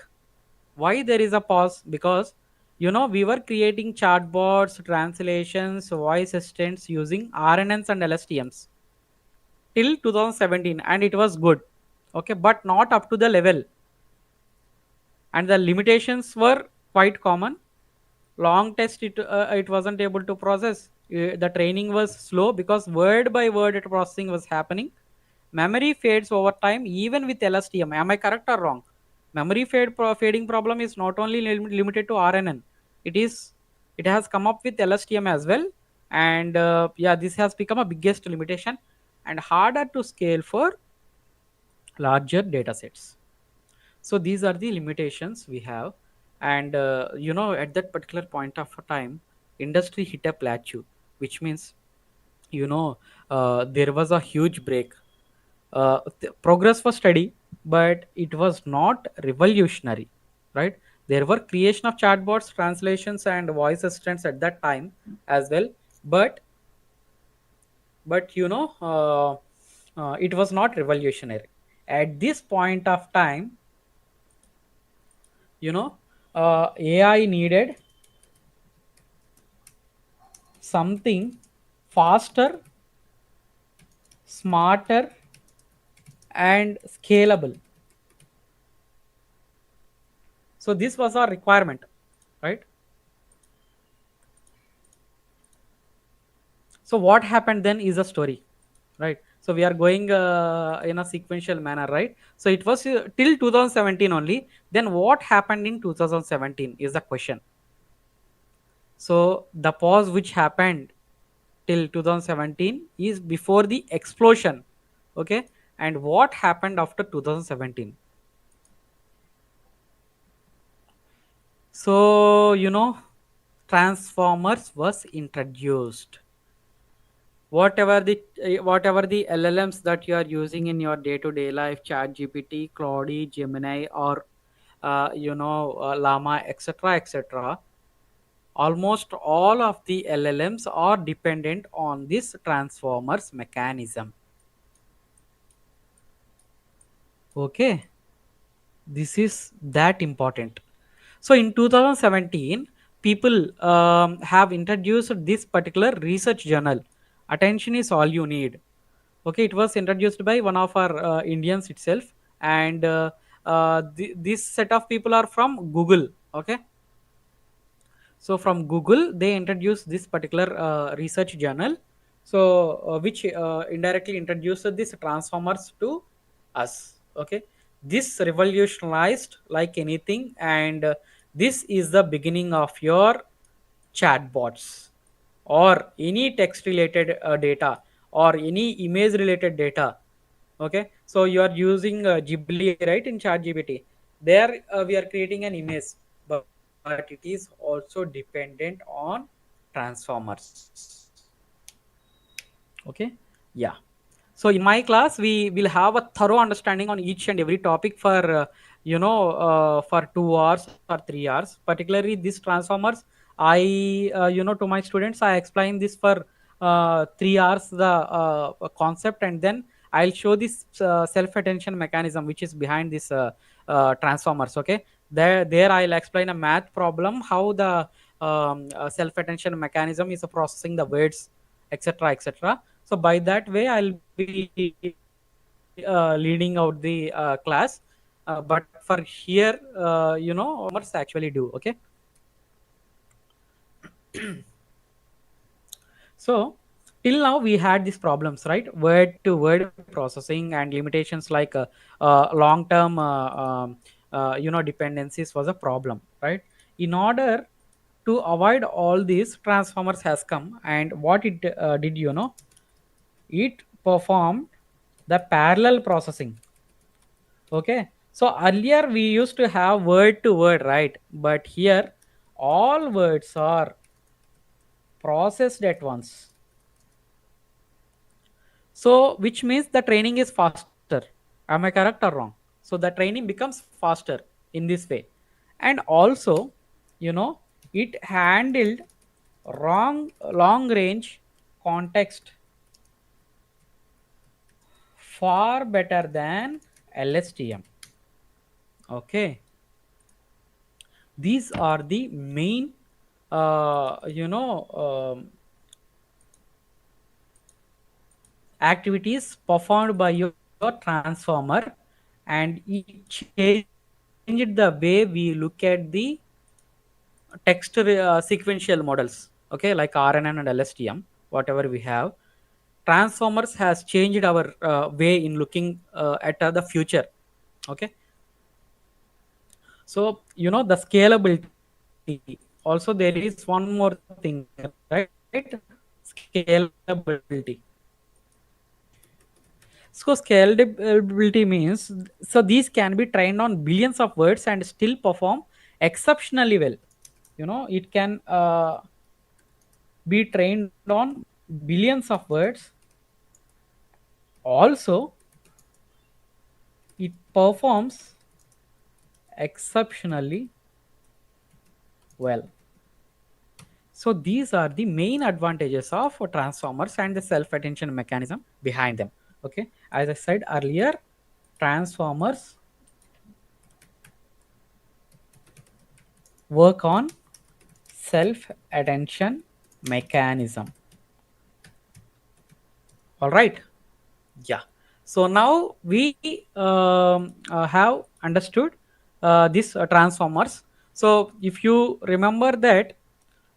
Why there is a pause? Because we were creating chatbots, translations, voice assistants using RNNs and LSTMs till 2017, and it was good. Okay, but not up to the level, and the limitations were quite common. Long test, it wasn't able to process. The training was slow because word by word processing was happening. Memory fades over time even with LSTM. Am I correct or wrong? Memory fading problem is not only limited to RNN. It has come up with LSTM as well. And yeah, this has become a biggest limitation and harder to scale for larger data sets. So these are the limitations we have. And at that particular point of time, industry hit a plateau, which means, you know, there was a huge break. Progress was steady, but it was not revolutionary, right? There were creation of chatbots, translations, and voice assistants at that time as well, but it was not revolutionary at this point of time. AI needed something faster, smarter, and scalable. So this was our requirement, right? So what happened then is a story, right? So we are going in a sequential manner, right? So it was till 2017 only. Then what happened in 2017 is the question. So the pause which happened till 2017 is before the explosion. Okay. And what happened after 2017? So, transformers was introduced. Whatever the LLMs that you are using in your day-to-day life, chat gpt, claude, gemini, or llama, etc., almost all of the LLMs are dependent on this transformers mechanism. Okay, this is that important. So in 2017, people have introduced this particular research journal. Attention is all you need. Okay, it was introduced by one of our Indians itself, and this set of people are from Google. Okay, so from Google, they introduced this particular research journal, so which indirectly introduced this transformers to us. Okay, this revolutionized like anything, and this is the beginning of your chatbots or any text related data or any image related data. Okay, so you are using Ghibli, right, in chat gpt. There we are creating an image, but it is also dependent on transformers. Okay, yeah. So in my class, we will have a thorough understanding on each and every topic for for 2 hours or 3 hours. Particularly these transformers, I to my students, I explain this for 3 hours the concept, and then I'll show this self attention mechanism which is behind this transformers. Okay, there I'll explain a math problem how the self attention mechanism is processing the words, etc., etc. So by that way, I'll be leading out the class. But for here, transformers actually do. Okay. So till now we had these problems, right? Word to word processing and limitations like long term, dependencies was a problem, right? In order to avoid all these, transformers has come, and what it did, it performed the parallel processing. Okay, so earlier we used to have word to word, right? But here all words are processed at once. So which means the training is faster. Am I correct or wrong? So the training becomes faster in this way. And also, you know, it handled long range context far better than LSTM. Okay, these are the main uh, you know activities performed by your transformer, and it changed the way we look at the text sequential models. Okay, like RNN and LSTM, whatever we have. Transformers has changed our way in looking at the future. Okay, so the scalability. Also there is one more thing, right? Scalability. So scalability means, so these can be trained on billions of words and still perform exceptionally well. It can be trained on billions of words. Also, it performs exceptionally well. So these are the main advantages of transformers and the self-attention mechanism behind them. Okay, as I said earlier, transformers work on self-attention mechanism. All right. Yeah. So now we have understood these transformers. So if you remember that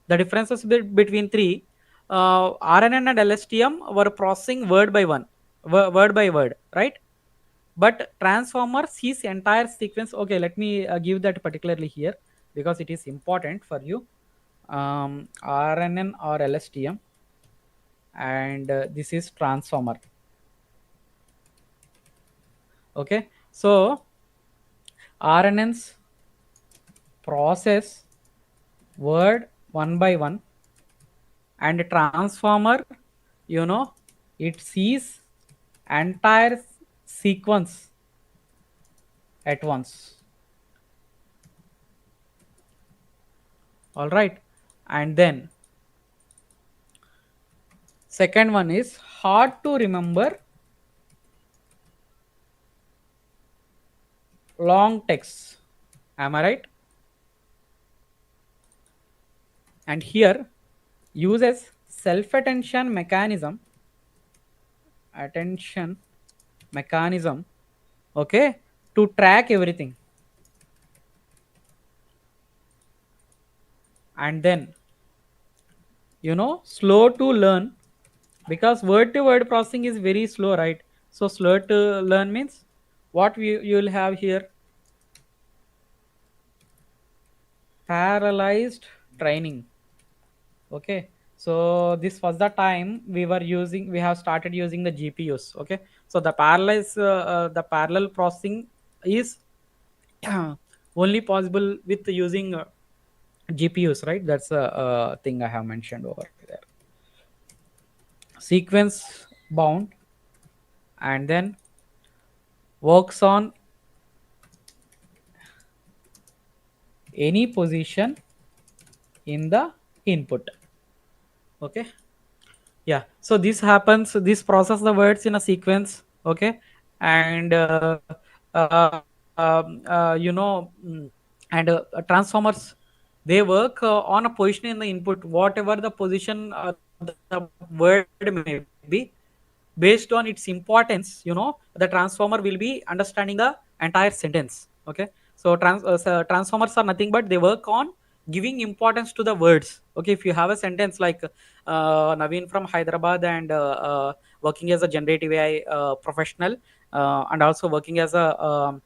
the differences between three, RNN and LSTM were processing word by one, word by word, right? But transformer sees entire sequence. Okay, let me give that particularly here because it is important for you. RNN or LSTM, and this is transformer. Okay, so RNNs process word one by one, and transformer, you know, it sees entire sequence at once. All right, and then second one is hard to remember long text. Am I right? And here uses attention mechanism, okay, to track everything. And then, slow to learn, because word to word processing is very slow, right? So slow to learn means what you will have here, parallelized training. Okay, so this was the time we have started using the GPUs. Okay, so the parallel processing is only possible with using GPUs, right? That's a thing I have mentioned over there. Sequence bound, and then works on any position in the input. Okay, yeah, so this happens, this process the words in a sequence. Okay, and transformers, they work on a position in the input, whatever the position the word may be. Based on its importance, the transformer will be understanding the entire sentence. Okay, so transformers are nothing but they work on giving importance to the words. Okay, if you have a sentence like Naveen from Hyderabad, and working as a generative AI professional, and also working as a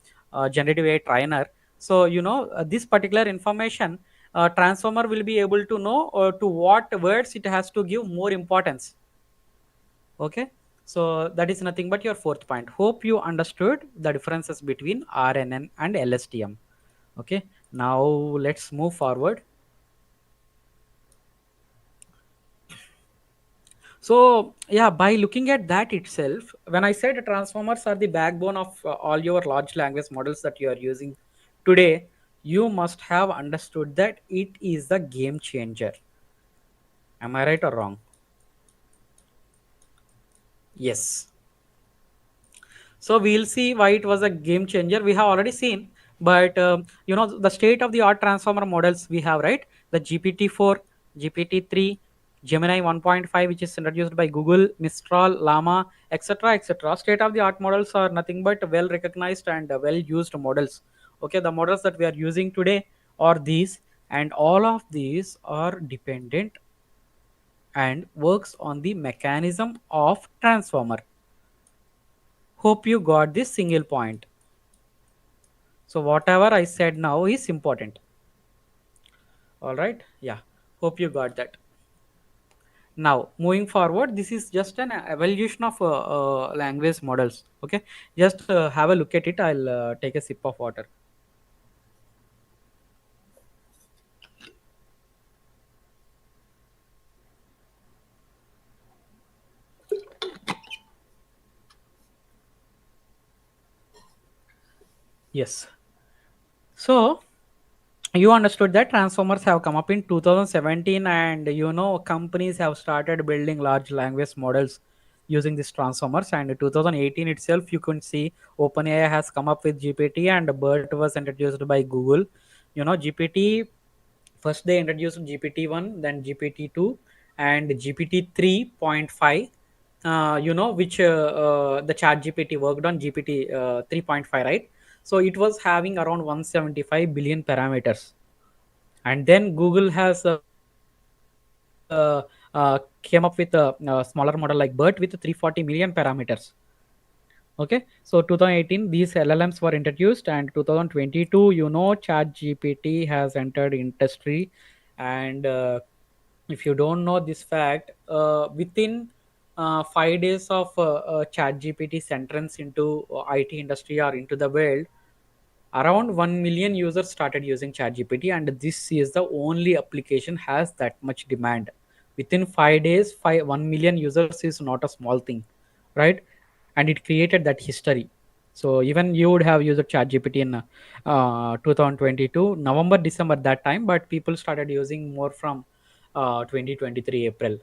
generative AI trainer. So this particular information, transformer will be able to know to what words it has to give more importance. Okay, so that is nothing but your fourth point. Hope you understood the differences between RNN and LSTM. Okay, now let's move forward. So yeah, by looking at that itself, when I said transformers are the backbone of all your large language models that you are using today, you must have understood that it is the game changer. Am I right or wrong? Yes. So we'll see why it was a game changer. We have already seen, but the state of the art transformer models we have, right? The GPT-4, GPT-3, Gemini 1.5, which is introduced by Google, Mistral, Llama, etc., etc. State of the art models are nothing but well recognized and well used models. Okay, the models that we are using today are these, and all of these are dependent and works on the mechanism of transformer. Hope you got this single point. So whatever I said now is important. All right. Yeah. Hope you got that. Now moving forward, this is just an evolution of language models. Okay. Just have a look at it. I'll take a sip of water. Yes. So you understood that transformers have come up in 2017, and companies have started building large language models using these transformers. And 2018 itself, you can see OpenAI has come up with GPT, and BERT was introduced by Google. GPT, first they introduced GPT-1, then GPT-2, and GPT 3.5, which the chat GPT worked on GPT 3.5, right? So it was having around 175 billion parameters. And then Google has came up with a smaller model like BERT with 340 million parameters. Okay, so 2018 these LLMs were introduced, and 2022, chat GPT has entered industry. And if you don't know this fact, within 5 days of chat GPT's entrance into IT industry or into the world, around 1 million users started using ChatGPT, and this is the only application has that much demand. Within 5 days, 1 million users is not a small thing, right? And it created that history. So even you would have used ChatGPT in 2022 November December that time, but people started using more from 2023 April.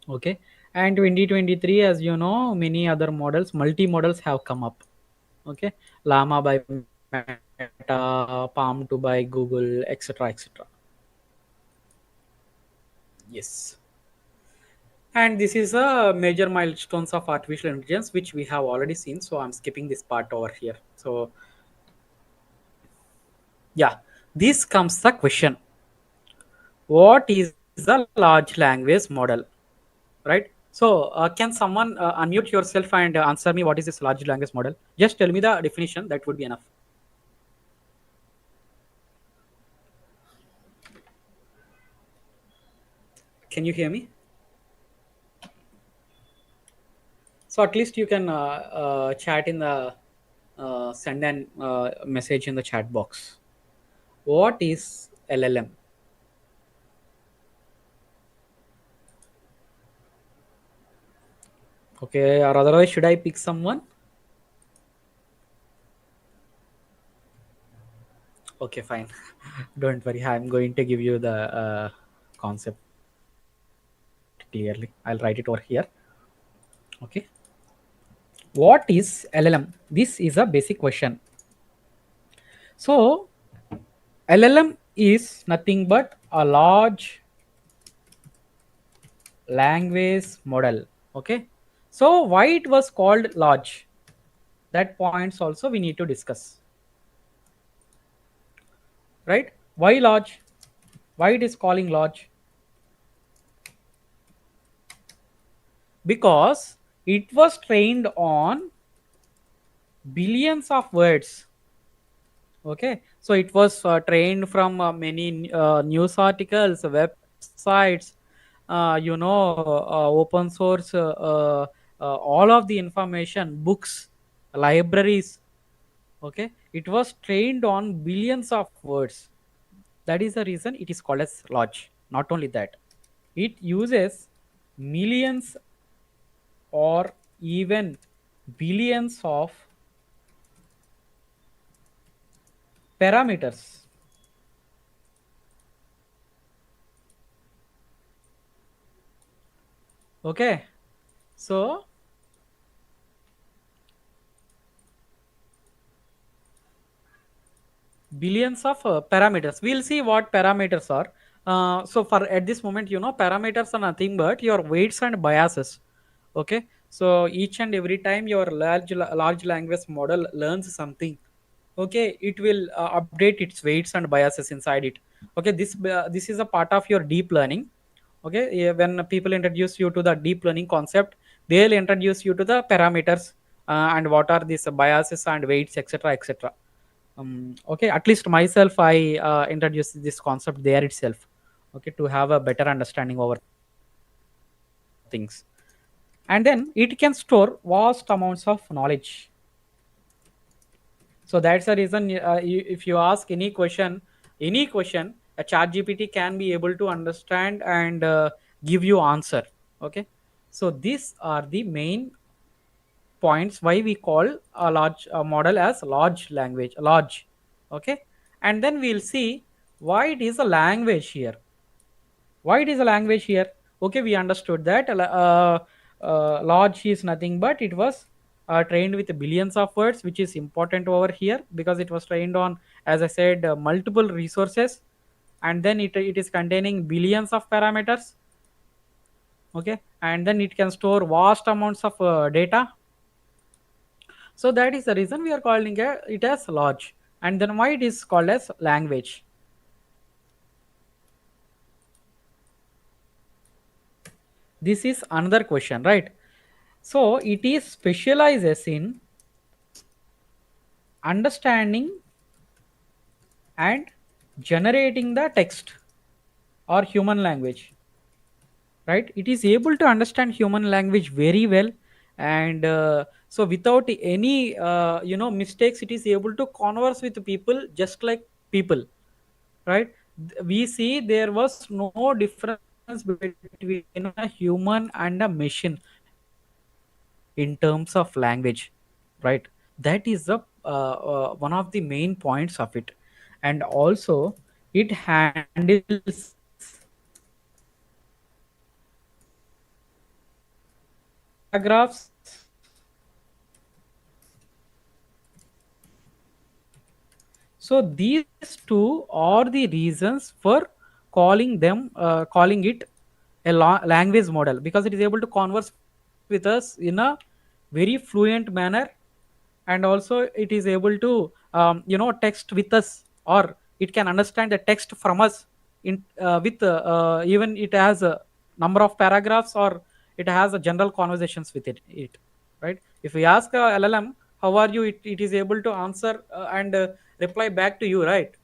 Okay, and 2023, as you know, many other models, multi models have come up. Okay, Llama by Meta, Palm 2 by Google, etc., etc. Yes. And this is a major milestones of artificial intelligence which we have already seen, so I'm skipping this part over here. So yeah, this comes the question: what is a large language model, right? So can someone unmute yourself and answer me what is this large language model? Just tell me the definition, that would be enough. Can you hear me? So at least you can chat in the send an message in the chat box. What is LLM? Okay, or otherwise should I pick someone? Okay, fine. Don't worry. I'm going to give you the concept clearly. I'll write it over here. Okay. What is LLM? This is a basic question. So LLM is nothing but a large language model. Okay. So why it was called large? That points also we need to discuss. Right? Why large? Why it is calling large? Because it was trained on billions of words. Okay, so it was trained from many news articles, websites, open source, all of the information, books, libraries. Okay, it was trained on billions of words. That is the reason it is called as large. Not only that, it uses millions or even billions of parameters. Okay, so billions of parameters. We'll see what parameters are. So for at this moment, parameters are nothing but your weights and biases. Okay, so each and every time your large language model learns something, okay, it will update its weights and biases inside it. Okay, this is a part of your deep learning. Okay, yeah, when people introduce you to the deep learning concept, they'll introduce you to the parameters, and what are these biases and weights, etc., etc. Okay, at least myself, I introduced this concept there itself. Okay, to have a better understanding over things. And then it can store vast amounts of knowledge. So that's the reason, if you ask any question, a chat GPT can be able to understand and give you answer. Okay, so these are the main points why we call a large model as large language large. Okay, and then we'll see why it is a language here. Why it is a language here? Okay, we understood that large is nothing but it was trained with billions of words, which is important over here because it was trained on, as I said, multiple resources, and then it is containing billions of parameters. Okay, and then it can store vast amounts of data. So that is the reason we are calling it as large. And then why it is called as language? This is another question, right? So it is specializes in understanding and generating the text or human language, right? It is able to understand human language very well, and so without any mistakes, it is able to converse with people just like people, right? We see there was no difference between a human and a machine in terms of language, right? That is the one of the main points of it. And also it handles paragraphs. So these two are the reasons for calling it a language model, because it is able to converse with us in a very fluent manner, and also it is able to text with us, or it can understand the text from us in with even it has a number of paragraphs, or it has a general conversations with it, right? If we ask llm how are you, it is able to answer and reply back to you, right?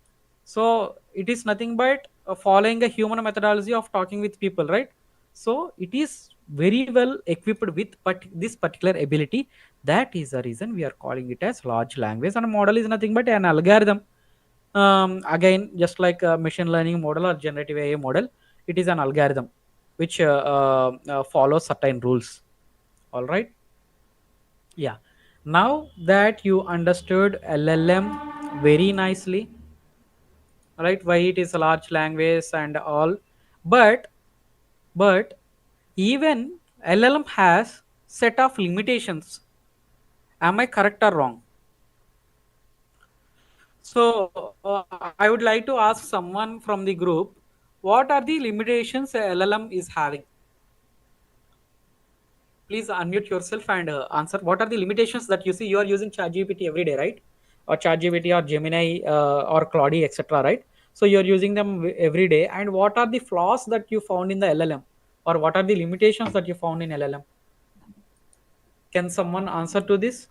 So it is nothing but following a human methodology of talking with people, right? So it is very well equipped with this particular ability. That is the reason we are calling it as large language, and a model is nothing but an algorithm. Again, just like a machine learning model or generative AI model, it is an algorithm which follows certain rules. All right. Yeah. Now that you understood LLM very nicely, right, why it is a large language and all, but but even llm has set of limitations. Am I correct or wrong? So I would like to ask someone from the group, what are the limitations a llm is having? Please unmute yourself and answer. What are the limitations that you see? You are using ChatGPT every day, right? Or ChatGPT or Gemini or Claude, etc., right? So you are using them every day. And what are the flaws that you found in the LLM, or what are the limitations that you found in LLM? Can someone answer to this?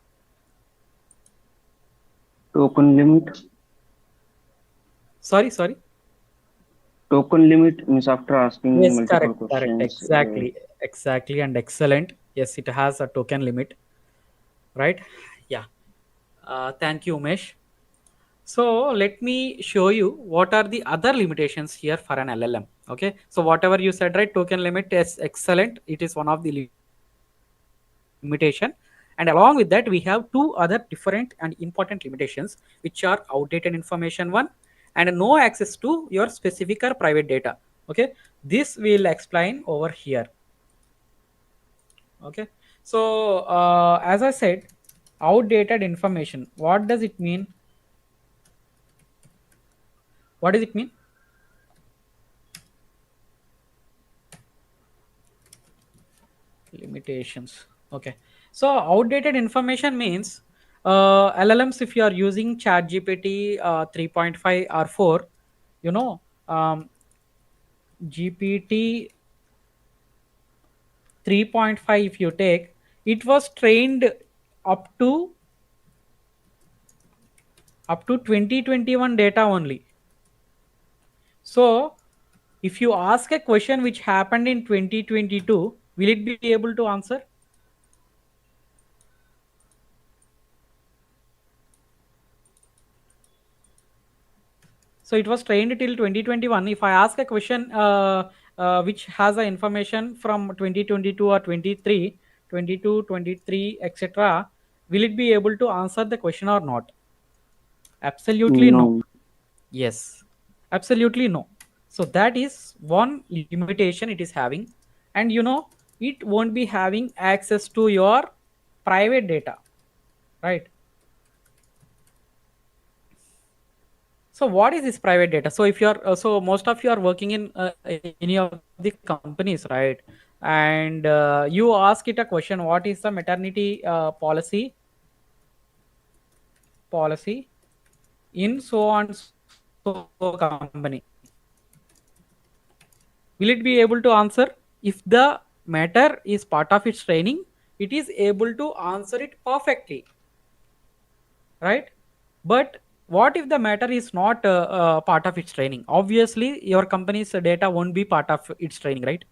Token limit. Sorry, sorry. Token limit means after asking Yes, multiple correct, correct, questions. exactly, exactly, and excellent. Yes, it has a token limit, right? Yeah. Thank you, Umesh. So let me show you what are the other limitations here for an LLM. Okay. So whatever you said, right, token limit is excellent. It is one of the limitation. And along with that, we have two other different and important limitations, which are outdated information one, and no access to your specific or private data. Okay. This we'll explain over here. Okay. So as I said, outdated information. What does it mean? What does it mean? Limitations. Okay. So outdated information means llms, if you are using chat gpt 3.5 or 4, you know um, gpt 3.5, if you take, it was trained up to 2021 data only. So if you ask a question which happened in 2022, will it be able to answer? So it was trained till 2021. If I ask a question which has a information from 2022 or 23, 22, 23, etc., will it be able to answer the question or not? Absolutely no. No. Yes, absolutely no. So that is one limitation it is having. And it won't be having access to your private data, right? So what is this private data? So if you're so most of you are working in any of the companies, right? And you ask it a question, what is the maternity policy in so and so company? Will it be able to answer? If the matter is part of its training, it is able to answer it perfectly, right? But what if the matter is not part of its training? Obviously your company's data won't be part of its training, right?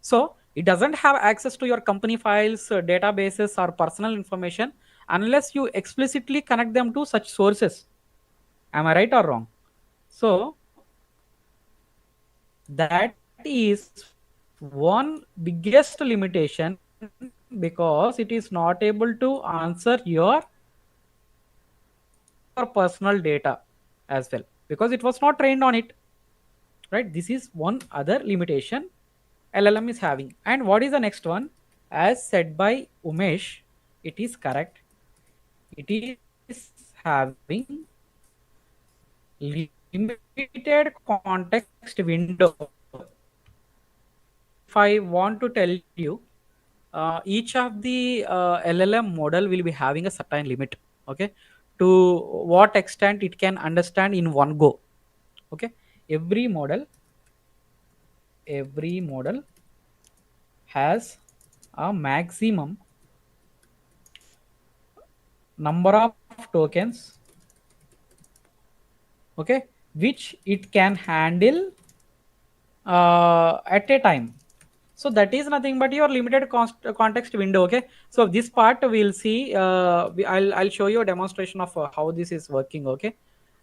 So it doesn't have access to your company files, databases, or personal information unless you explicitly connect them to such sources. Am I right or wrong? So that is one biggest limitation, because it is not able to answer your personal data as well, because it was not trained on it, right? This is one other limitation LLM is having. And what is the next one? As said by Umesh, it is correct. It is having limited context window. If I want to tell you, each of the LLM model will be having a certain limit, okay, to what extent it can understand in one go, okay. every model every model has a maximum number of tokens, okay, which it can handle at a time. So that is nothing but your limited context window, okay. So this part we'll see, I'll show you a demonstration of how this is working, okay.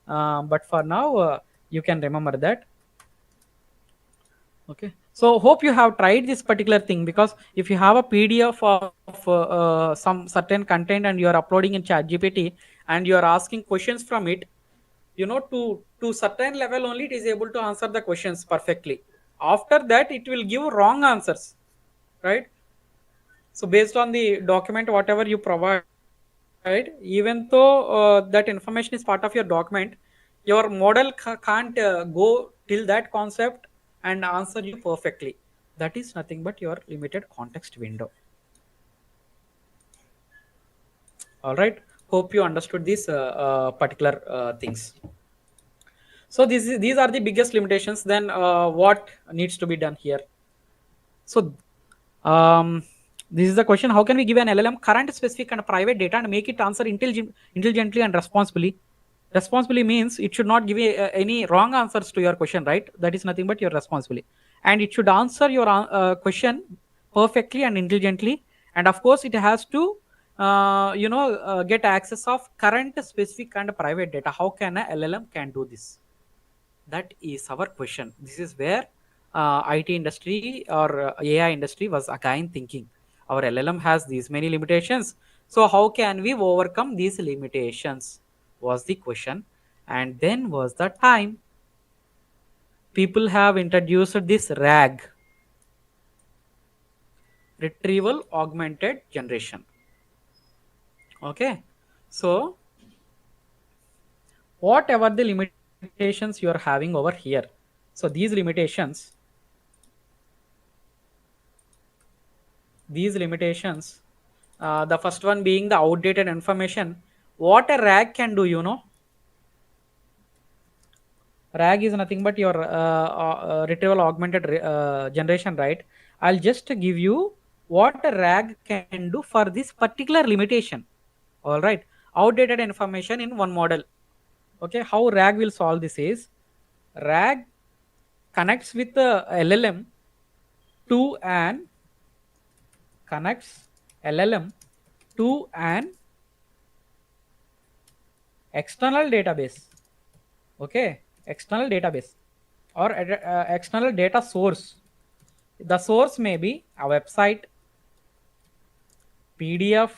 But for now, you can remember that. Okay, so hope you have tried this particular thing, because if you have a PDF of some certain content and you are uploading in ChatGPT and you are asking questions from it, to certain level only it is able to answer the questions perfectly. After that it will give wrong answers, right? So based on the document whatever you provide, even though that information is part of your document, your model can't go till that concept and answer you perfectly. That is nothing but your limited context window. All right, hope you understood these particular things. So these are the biggest limitations. Then what needs to be done here? So um, this is the question: how can we give an LLM current, specific, and private data and make it answer intelligently and responsibly? Responsibly means it should not give any wrong answers to your question, right? That is nothing but your responsibility, and it should answer your question perfectly and intelligently. And of course, it has to get access of current, specific, and private data. How can a LLM can do this? That is our question. This is where IT industry or AI industry was again thinking. Our LLM has these many limitations. So how can we overcome these limitations? Was the question. And then was the time. People have introduced this RAG, retrieval augmented generation. Okay. So whatever the limitations you are having over here. So these limitations, the first one being the outdated information. What a RAG can do, RAG is nothing but your retrieval augmented generation, right? I'll just give you what a RAG can do for this particular limitation. All right, outdated information in one model. Okay, how RAG will solve this is, RAG connects with the LLM to an connects LLM to an external database. Okay, external database or external data source. The source may be a website, PDF,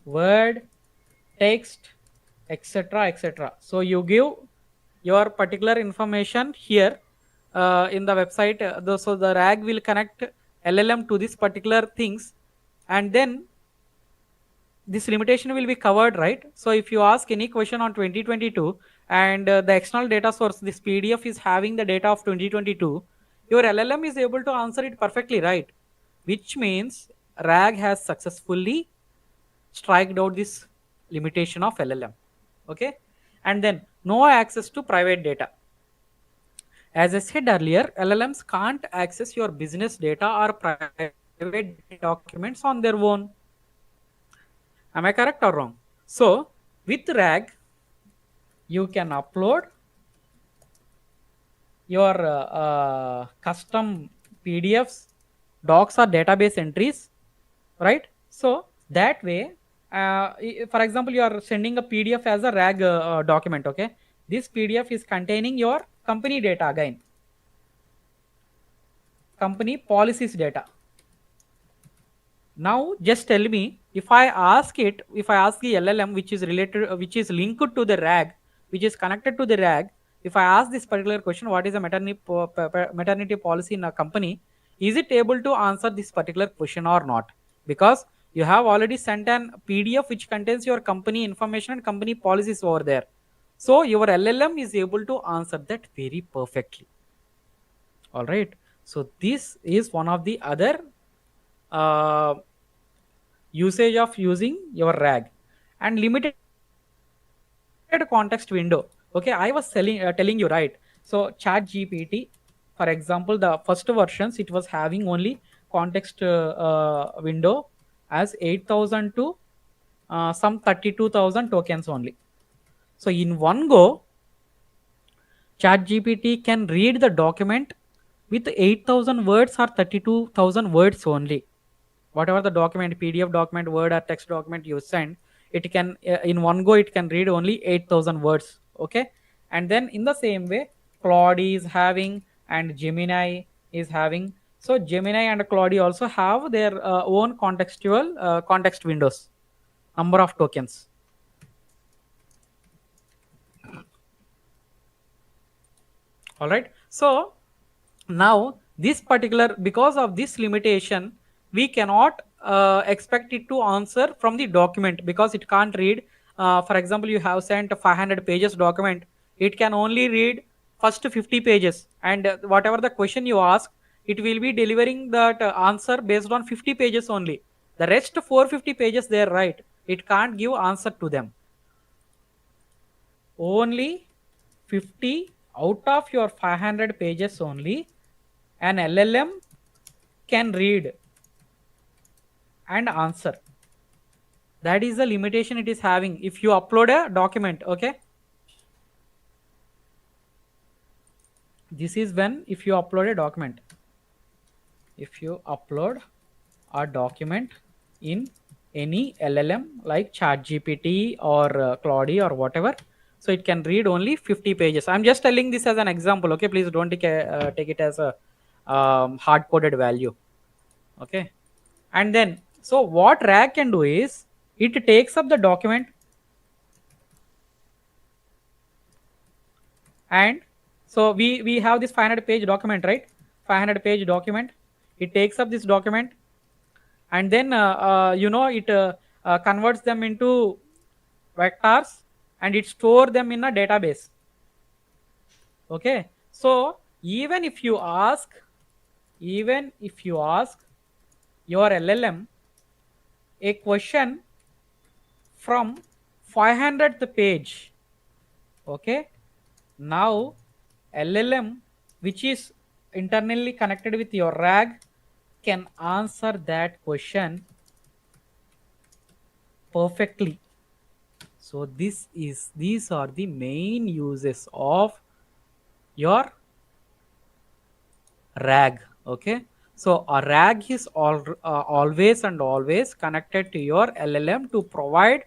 Word, text, etc., etc. So you give your particular information here in the website. So the RAG will connect LLM to this particular things, and then this limitation will be covered, right? So if you ask any question on 2022 and the external data source, this PDF is having the data of 2022, your LLM is able to answer it perfectly, right? Which means RAG has successfully striked out this limitation of LLM. Okay, and then no access to private data. As I said earlier, LLMs can't access your business data or private documents on their own. Am I correct or wrong? So with RAG, you can upload your custom PDFs, docs, or database entries, right? So that way, for example, you are sending a PDF as a RAG document. Okay, this PDF is containing your company data again, company policies data. Now just tell me, if I ask it, if I ask the LLM which is related, which is linked to the RAG, which is connected to the RAG, if I ask this particular question, what is a maternity policy in a company, is it able to answer this particular question or not? Because you have already sent an PDF which contains your company information and company policies over there. So your LLM is able to answer that very perfectly. All right. So this is one of the other uh, usage of using your RAG. And limited context window. Okay, I was telling you, right? So chat GPT, for example, the first versions, it was having only context window as 8,000 to some 32,000 tokens only. So in one go, chat GPT can read the document with 8,000 words or 32,000 words only. Whatever the document, PDF document, Word or text document you send, it can in one go it can read only 8,000 words. Okay, and then in the same way, Claude is having and Gemini is having. So Gemini and Claude also have their own contextual context windows, number of tokens. All right. So now this particular, because of this limitation, we cannot expect it to answer from the document, because it can't read. For example, you have sent a 500 pages document, it can only read first 50 pages, and whatever the question you ask, it will be delivering that answer based on 50 pages only. The rest 450 pages there, right, it can't give answer to them. Only 50 out of your 500 pages only an LLM can read and answer. That is the limitation it is having. If you upload a document, okay, this is when, if you upload a document, if you upload a document in any LLM like ChatGPT or Claude or whatever, so it can read only 50 pages. I'm just telling this as an example. Okay, please don't take it as a hard coded value. Okay, and then so what RAG can do is, it takes up the document, and so we have this 500 page document, right? 500 page document, it takes up this document, and then it converts them into vectors, and it store them in a database. Okay, so even if you ask your LLM a question from 500th page, okay, now LLM, which is internally connected with your RAG, can answer that question perfectly. So these are the main uses of your RAG. Okay, so a RAG is always and always connected to your LLM to provide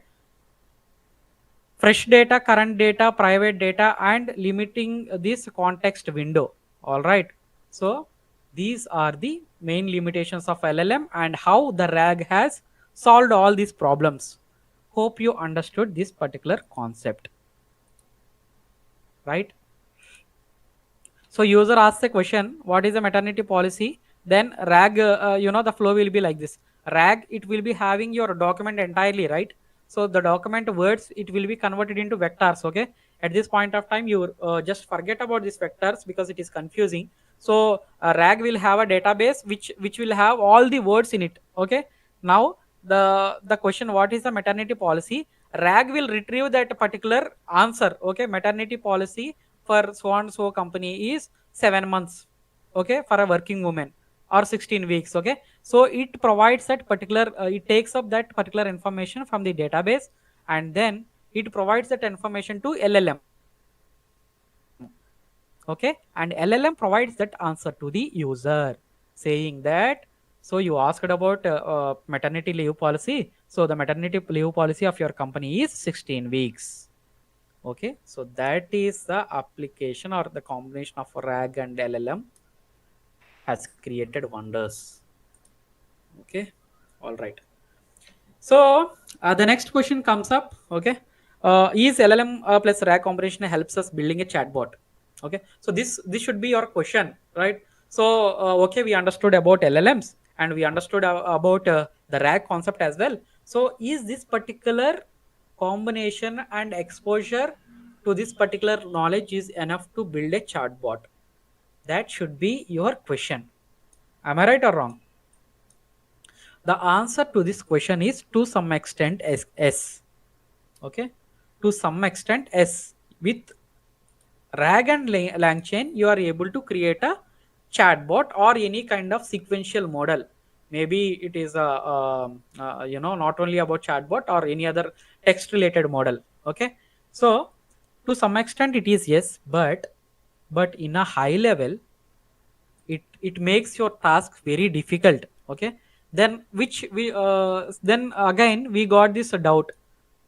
fresh data, current data, private data, and limiting this context window. All right. So these are the main limitations of LLM and how the RAG has solved all these problems. Hope you understood this particular concept, right? So user asks a question, what is the maternity policy? Then RAG, the flow will be like this. RAG, it will be having your document entirely, right? So the document words, it will be converted into vectors, okay? At this point of time, you just forget about these vectors because it is confusing. So RAG will have a database which will have all the words in it, okay? Now the question, what is the maternity policy? RAG will retrieve that particular answer, okay? Maternity policy for so and so company is 7 months, okay, for a working woman, or 16 weeks, okay. So it provides that particular it takes up that particular information from the database, and then it provides that information to LLM, okay, and LLM provides that answer to the user, saying that, so you asked about maternity leave policy. So the maternity leave policy of your company is 16 weeks. Okay, so that is the application or the combination of RAG and LLM has created wonders. Okay, all right. So the next question comes up. Okay, is LLM plus RAG combination helps us building a chatbot? Okay, so this should be your question, right? So okay, we understood about LLMs and we understood about the RAG concept as well. So is this particular combination and exposure to this particular knowledge is enough to build a chatbot? That should be your question. Am I right or wrong? The answer to this question is to some extent S. Okay, to some extent S. With RAG and LangChain, you are able to create a chatbot or any kind of sequential model. Maybe it is not only about chatbot or any other text related model. Okay, so to some extent it is yes, but in a high level, it makes your task very difficult. Okay, then which we then again we got this doubt.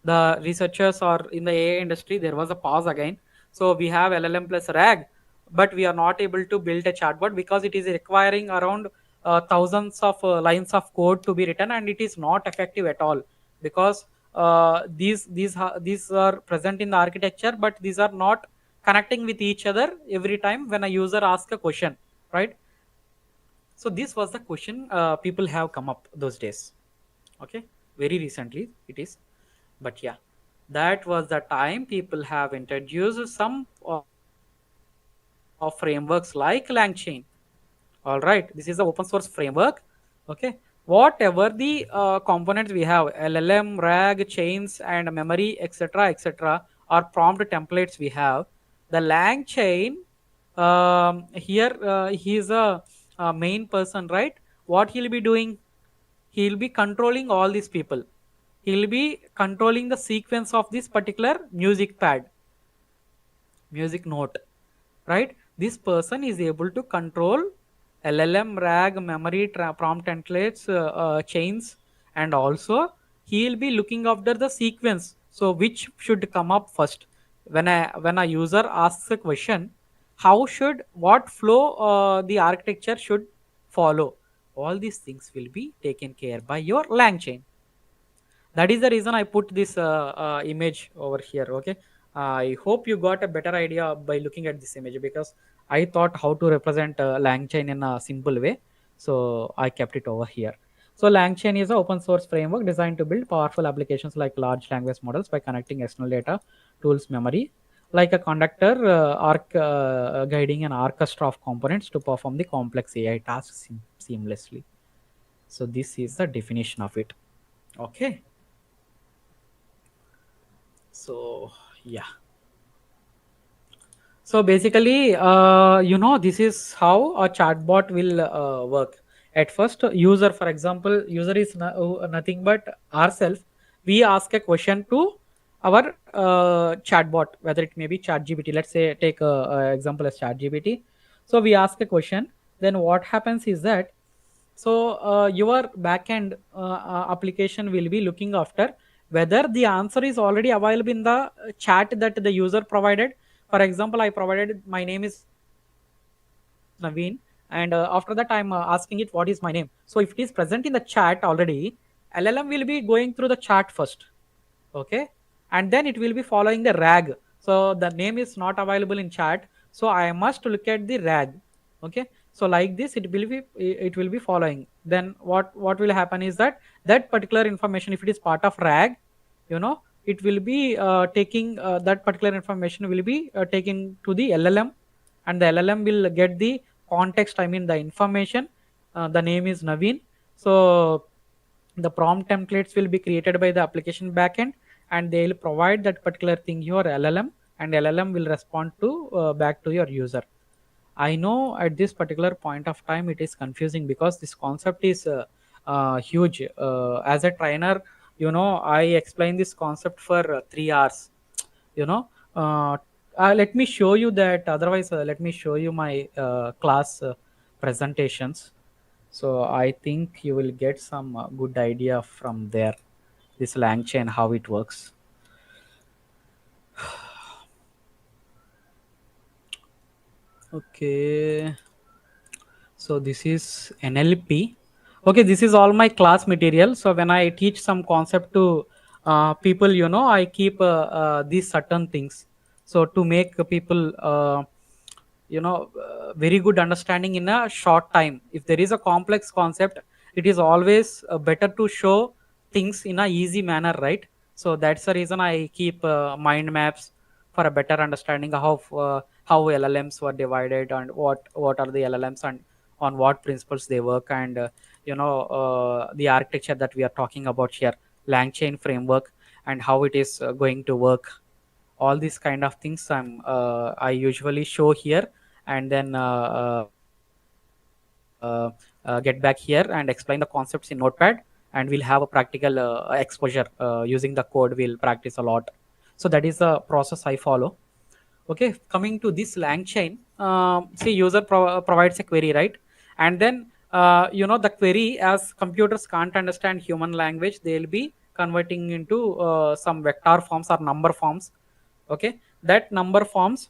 The researchers or in the AI industry, there was a pause again. So we have LLM plus RAG, but we are not able to build a chatbot because it is requiring around thousands of lines of code to be written, and it is not effective at all because these are present in the architecture, but these are not connecting with each other every time when a user asks a question, right? So this was the question people have come up those days. Okay, very recently it is, but yeah, that was the time people have introduced some frameworks like LangChain. All right, this is the open source framework. Okay, whatever the components we have, LLM, RAG, chains, and memory, etc., etc., or prompt templates we have, the LangChain, here he is a main person, right? What he'll be doing? He'll be controlling all these people. He'll be controlling the sequence of this particular music pad, music note, right? This person is able to control LLM, RAG, memory, prompt templates, chains, and also he'll be looking after the sequence. So which should come up first when a user asks a question? How should what flow the architecture should follow? All these things will be taken care by your LangChain. That is the reason I put this image over here. Okay, I hope you got a better idea by looking at this image, because I thought how to represent LangChain in a simple way, so I kept it over here. So LangChain is an open source framework designed to build powerful applications like large language models by connecting external data tools memory like a conductor guiding an orchestra of components to perform the complex AI tasks seamlessly. So this is the definition of it. Okay, so yeah, so basically this is how a chatbot will work. At first, user, for example, user is nothing but ourselves. We ask a question to our chatbot, whether it may be chat gpt. Let's say take a example as chat gpt. So we ask a question, then what happens is that, so your backend application will be looking after whether the answer is already available in the chat that the user provided. For example, I provided my name is Naveen, and after that I'm asking it what is my name. So if it is present in the chat already, LLM will be going through the chart first, okay, and then it will be following the rag. So the name is not available in chat, so I must look at the rag, okay. So like this it will be following. Then what will happen is that that particular information, if it is part of rag, you know, it will be taking that particular information will be taken to the LLM, and the LLM will get the context, I mean the information. The name is Naveen. So the prompt templates will be created by the application backend, and they will provide that particular thing your LLM, and LLM will respond to back to your user. I know at this particular point of time it is confusing because this concept is huge. As a trainer, you know, I explain this concept for 3 hours. You know, uh, let me show you that. Otherwise, let me show you my class presentations. So I think you will get some good idea from there. This lang chain, how it works. Okay. So this is NLP. Okay, this is all my class material. So when I teach some concept to people, you know, I keep these certain things. So to make people, very good understanding in a short time. If there is a complex concept, it is always better to show things in a easy manner, right? So that's the reason I keep mind maps for a better understanding of how LLMs were divided, and what are the LLMs, and on what principles they work, and the architecture that we are talking about here, LangChain framework, and how it is going to work. All these kind of things I usually show here, and then get back here and explain the concepts in Notepad, and we'll have a practical exposure using the code. We'll practice a lot. So that is the process I follow. Okay, coming to this lang chain, see, user provides a query, right? And then the query, as computers can't understand human language, they'll be converting into some vector forms or number forms. Okay, that number forms,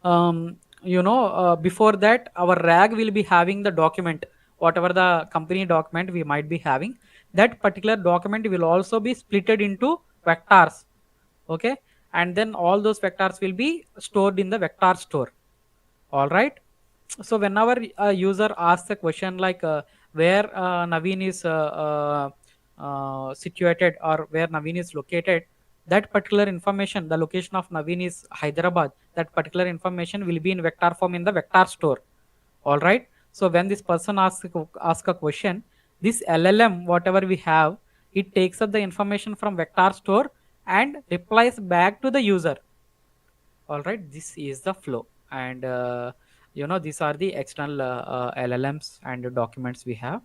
before that our rag will be having the document, whatever the company document we might be having. That particular document will also be splitted into vectors, okay, and then all those vectors will be stored in the vector store. All right. So whenever a user asks a question like where Naveen is situated, or where Naveen is located, that particular information, the location of Naveen is Hyderabad, that particular information will be in vector form in the vector store. All right. So when this person ask a question, this LLM, whatever we have, it takes up the information from vector store and replies back to the user. All right, this is the flow, and these are the external LLMs and the documents we have.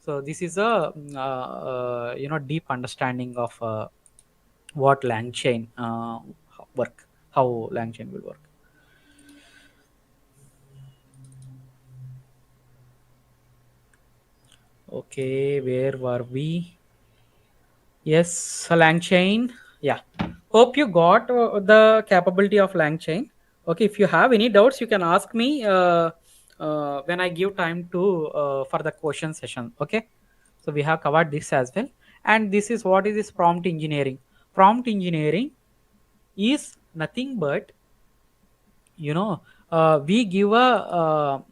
So this is a deep understanding of what LangChain work, how LangChain will work. Okay, where were we? Yes, LangChain. Yeah. Hope you got the capability of LangChain. Okay, if you have any doubts, you can ask me when I give time to for the question session. Okay, so we have covered this as well, and this is what is this prompt engineering. Prompt engineering is nothing but, you know we give a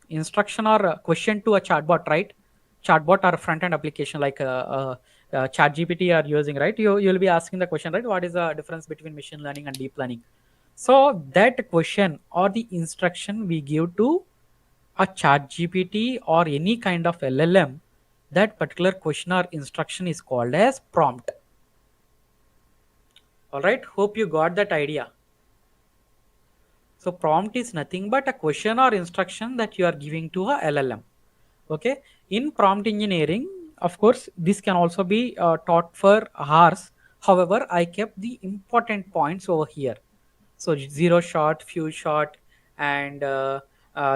instruction or a question to a chatbot, right? Chatbot or front end application like chat gpt are using, right? You'll be asking the question, right? What is the difference between machine learning and deep learning? So that question or the instruction we give to a chat gpt or any kind of LLM, that particular question or instruction is called as prompt. All right, hope you got that idea. So prompt is nothing but a question or instruction that you are giving to a LLM. Okay, in prompt engineering, of course this can also be taught for hours. However, I kept the important points over here. So zero shot, few shot, and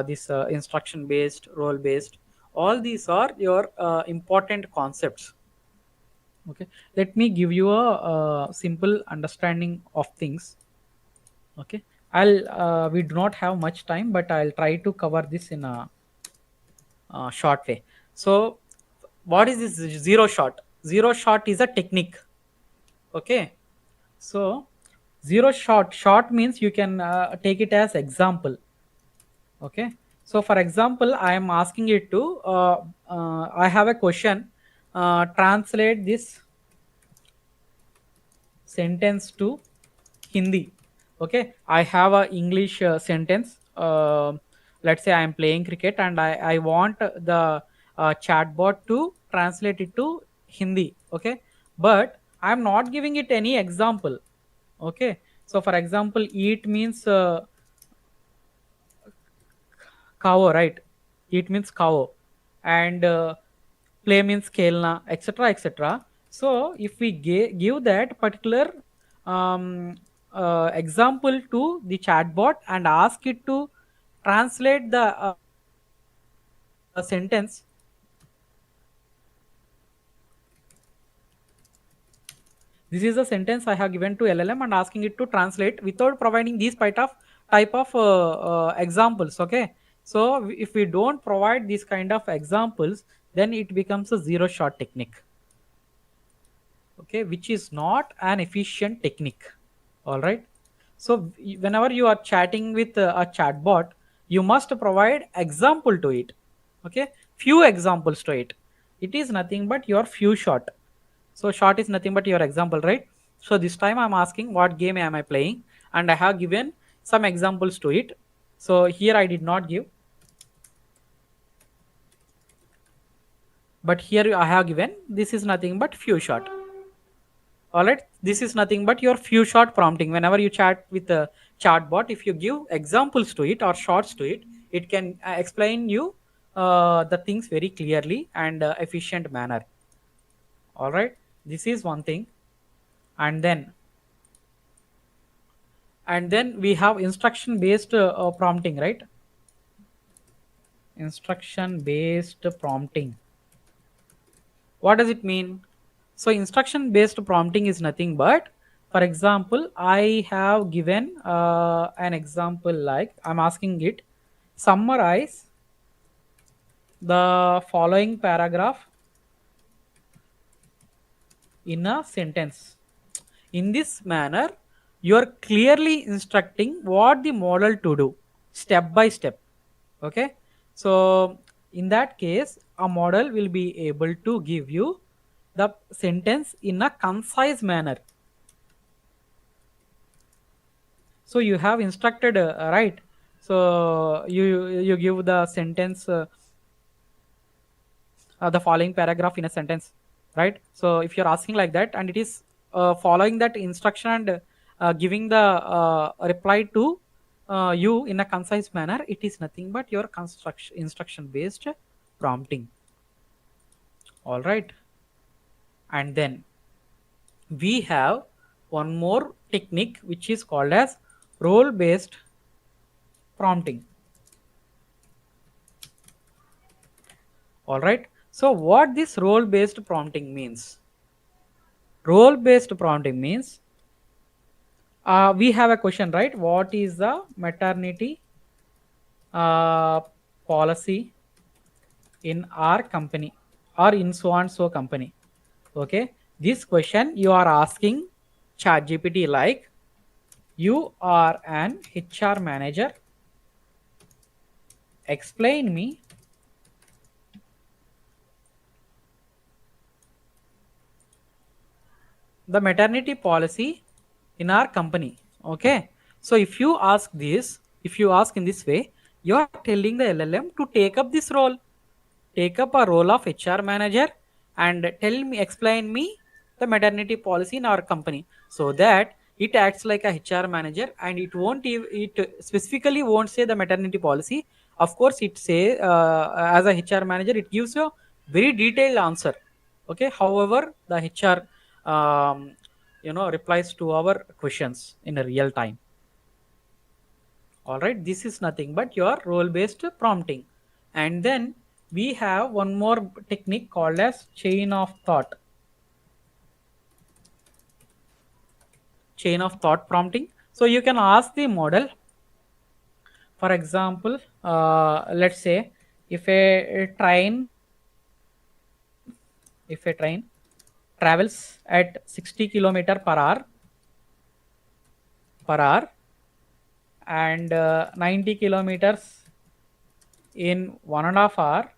this instruction based, role based, all these are your important concepts. Okay, let me give you a, simple understanding of things. Okay, I'll we do not have much time, but I'll try to cover this in a short way. So What is this zero shot? Zero shot is a technique. Okay, so zero shot means you can take it as example. Okay, so for example, I am asking it to I have a question, translate this sentence to Hindi. Okay, I have a English sentence. Let's say I am playing cricket and I want the chatbot to translate it to Hindi. Okay, but I am not giving it any example. Okay, so for example, eat means cow, right? Eat means cow, and play means kelna, etc., etc. So if we give that particular um, example to the chatbot and ask it to translate the sentence, this is the sentence I have given to LLM and asking it to translate without providing these type of examples. Okay, so if we don't provide these kind of examples, then it becomes a zero shot technique. Okay, which is not an efficient technique. All right, so whenever you are chatting with a chatbot, you must provide example to it. Okay, few examples to it. It is nothing but your few shot. So shot is nothing but your example, right? So this time I'm asking what game am I playing, and I have given some examples to it. So here I did not give, but here I have given this is nothing but few shot. All right, this is nothing but your few shot prompting. Whenever you chat with a chatbot, if you give examples to it or shots to it, it can explain you the things very clearly and efficient manner. All right, this is one thing. And then and then we have instruction based prompting, right? Instruction based prompting, what does it mean? So instruction based prompting is nothing but, for example, I have given an example, like I'm asking it summarize the following paragraph in a sentence. In this manner, you are clearly instructing what the model to do step by step. Okay, so in that case, a model will be able to give you the sentence in a concise manner. So you have instructed, right? So you give the sentence, the following paragraph in a sentence, right? So if you're asking like that and it is following that instruction and giving the reply to you in a concise manner, it is nothing but your construction instruction based prompting. All right, and then we have one more technique which is called as role based prompting. All right, so what this role based prompting means? Role based prompting means we have a question, right? What is the maternity uh, policy in our company or in so and so company? Okay, this question you are asking ChatGPT, like, you are an HR manager, explain me the maternity policy in our company. Okay, so if you ask in this way, you are telling the LLM to take up this role, take up a role of HR manager, and explain me the maternity policy in our company, so that it acts like a HR manager and it specifically won't say the maternity policy. Of course, it say as a HR manager, it gives you a very detailed answer. Okay, however, the HR replies to our questions in a real time. All right, this is nothing but your role based prompting. And then we have one more technique called as chain of thought prompting. So you can ask the model, for example, let's say if a train if a train travels at 60 kilometer per hour and 90 kilometers in 1.5 hour,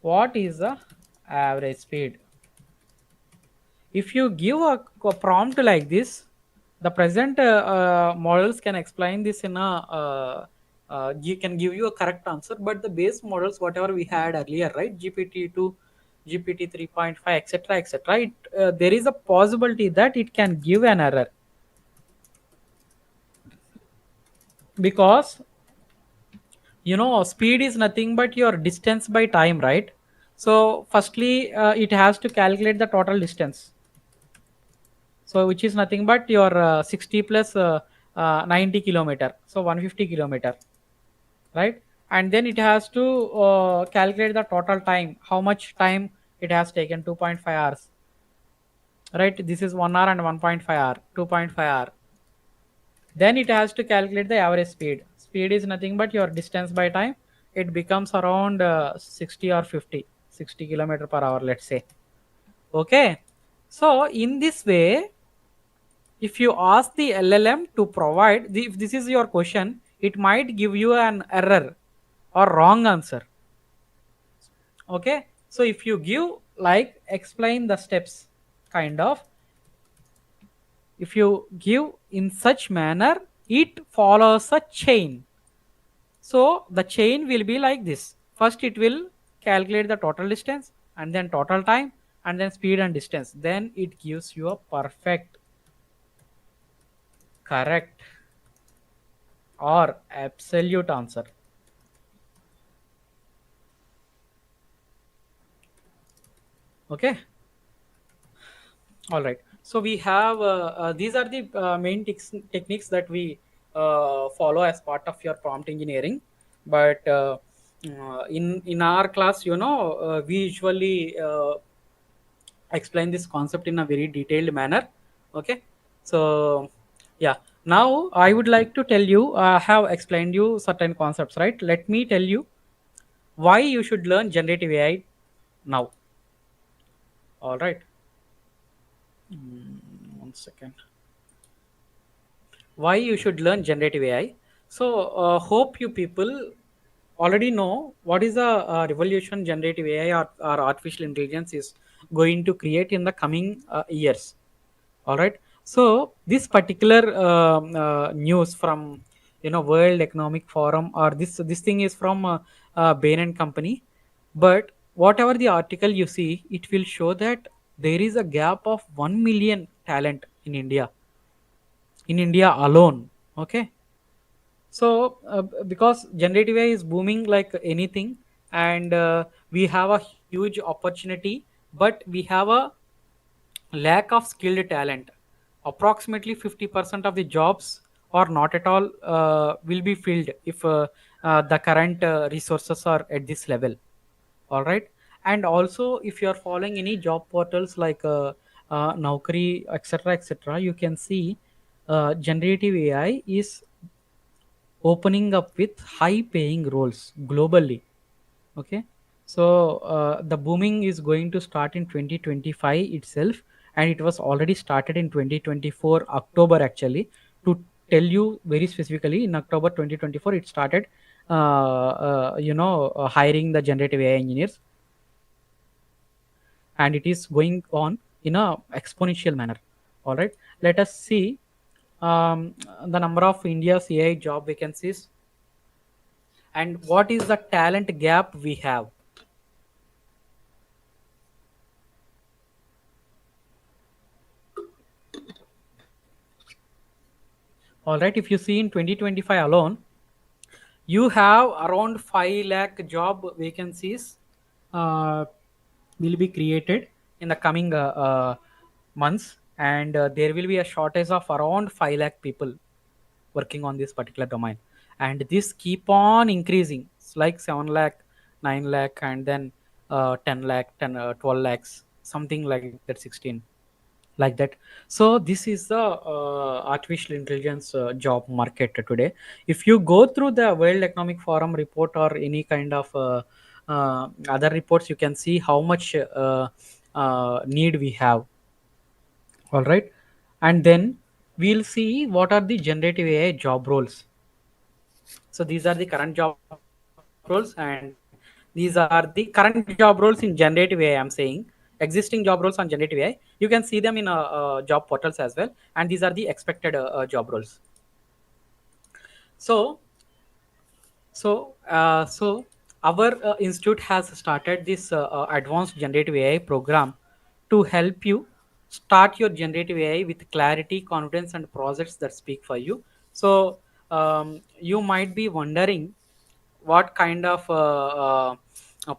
what is the average speed? If you give a prompt like this, the present models can explain this in a you can give you a correct answer, but the base models whatever we had earlier, right, GPT-2, GPT 3.5, etc., etc., there is a possibility that it can give an error, because speed is nothing but your distance by time, right? So firstly it has to calculate the total distance, so which is nothing but your 60 plus 90 kilometer, so 150 kilometer, right? And then it has to calculate the total time, how much time it has taken, 2.5 hours, right? This is 1 hour and 1.5 hour, 2.5 hour. Then it has to calculate the average speed. Speed is nothing but your distance by time. It becomes around 60 or 50, 60 kilometer per hour, let's say. Okay. So in this way, if you ask the LLM to provide, if this is your question, it might give you an error or wrong answer. Okay. So if you give like explain the steps kind of, if you give in such manner, it follows a chain. So the chain will be like this. First it will calculate the total distance and then total time and then speed and distance. Then it gives you a perfect, correct or absolute answer. Okay. All right. So we have these are the main techniques that we follow as part of your prompt engineering. But in our class, we usually explain this concept in a very detailed manner. Okay. So yeah. Now I would like to tell you. I have explained you certain concepts, right? Let me tell you why you should learn generative AI now. All right. 1 second. Why you should learn generative AI. So hope you people already know what is the revolution generative AI or artificial intelligence is going to create in the coming years. All right. So this particular news from World Economic Forum, or this thing is from Bain and Company. But whatever the article you see, it will show that there is a gap of 1 million talent in India alone. Okay. So because generative AI is booming like anything, and we have a huge opportunity, but we have a lack of skilled talent. Approximately 50% of the jobs or not at all will be filled if the current resources are at this level. All right. And also if you are following any job portals like Naukri, etc., etc., you can see generative AI is opening up with high paying roles globally. Okay. So the booming is going to start in 2025 itself, and it was already started in 2024 October actually. To tell you very specifically, in October 2024 it started hiring the generative AI engineers, and it is going on in a exponential manner. All right. Let us see the number of India's AI job vacancies and what is the talent gap we have. All right. If you see in 2025 alone, you have around 5 lakh job vacancies uh, will be created in the coming months, and there will be a shortage of around 5 lakh people working on this particular domain, and this keep on increasing. It's like 7 lakh, 9 lakh, and then 10 lakh, 10 12 lakhs, something like that, 16 like that. So this is the artificial intelligence job market today. If you go through the World Economic Forum report or any kind of other reports, you can see how much need we have. All right. And then we'll see what are the generative AI job roles. So these are the current job roles, and these are the current job roles in generative AI. I'm saying existing job roles on generative AI. You can see them in job portals as well, and these are the expected job roles. So, so our institute has started this advanced generative AI program to help you start your generative AI with clarity, confidence, and projects that speak for you. So you might be wondering what kind of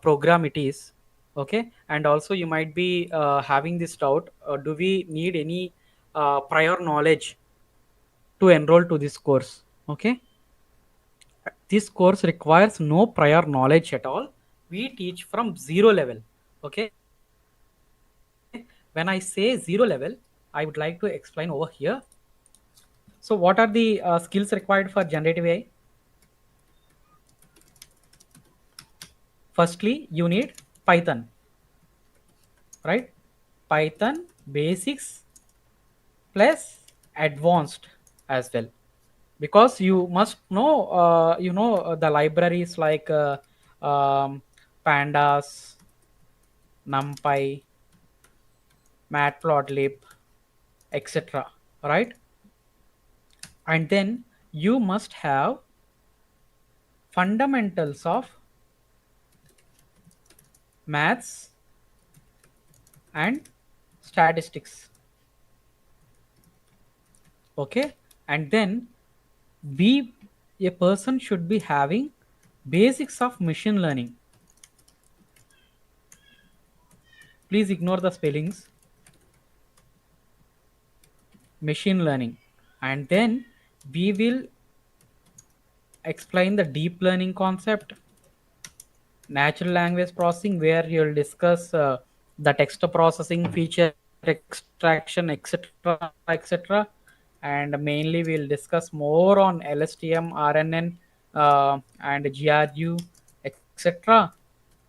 program it is. Okay, and also you might be having this doubt: do we need any prior knowledge to enroll to this course? Okay, this course requires no prior knowledge at all. We teach from zero level. Okay, when I say zero level, I would like to explain over here. So what are the skills required for generative AI? Firstly, you need Python, right? Python basics plus advanced as well, because you must know the libraries like pandas, numpy, matplotlib, etc., right? And then you must have fundamentals of maths and statistics. Okay, and then be a person should be having basics of machine learning. Please ignore the spellings. Machine learning. And then we will explain the deep learning concept, natural language processing, where you'll discuss the text processing, feature extraction, etc., etc. And mainly we'll discuss more on LSTM, RNN, and GRU, etc.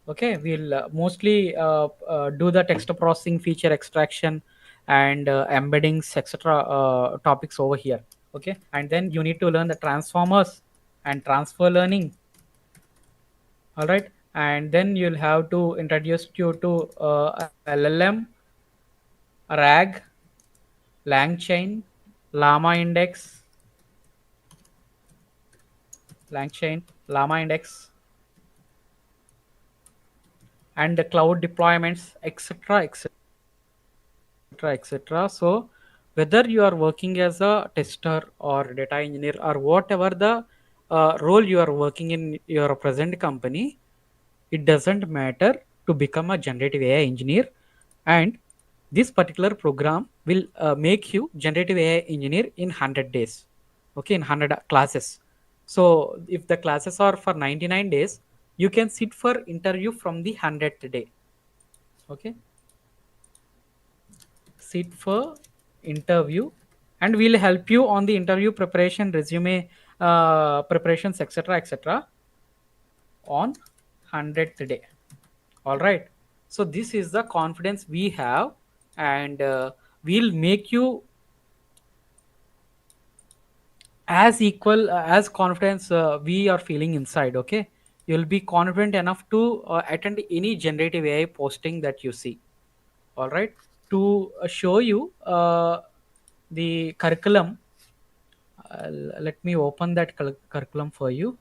Okay, we'll mostly do the text processing, feature extraction, and embeddings, etc. Topics over here. Okay, and then you need to learn the transformers and transfer learning. All right, and then you'll have to introduce you to LLM, RAG, LangChain, Llama Index, Llama Index, and the cloud deployments, etc., etc., etc. So whether you are working as a tester or data engineer or whatever the role you are working in your present company, it doesn't matter to become a generative AI engineer. And this particular program will make you generative AI engineer in 100 days. Okay, in 100 classes. So if the classes are for 99 days, you can sit for interview from the 100th day. Okay, sit for interview, and we'll help you on the interview preparation, resume preparations, etc., etc., on 100th day. All right, so this is the confidence we have, and we'll make you as equal as confidence we are feeling inside. Okay, you'll be confident enough to attend any generative AI posting that you see. All right, to show you the curriculum, let me open that curriculum for you.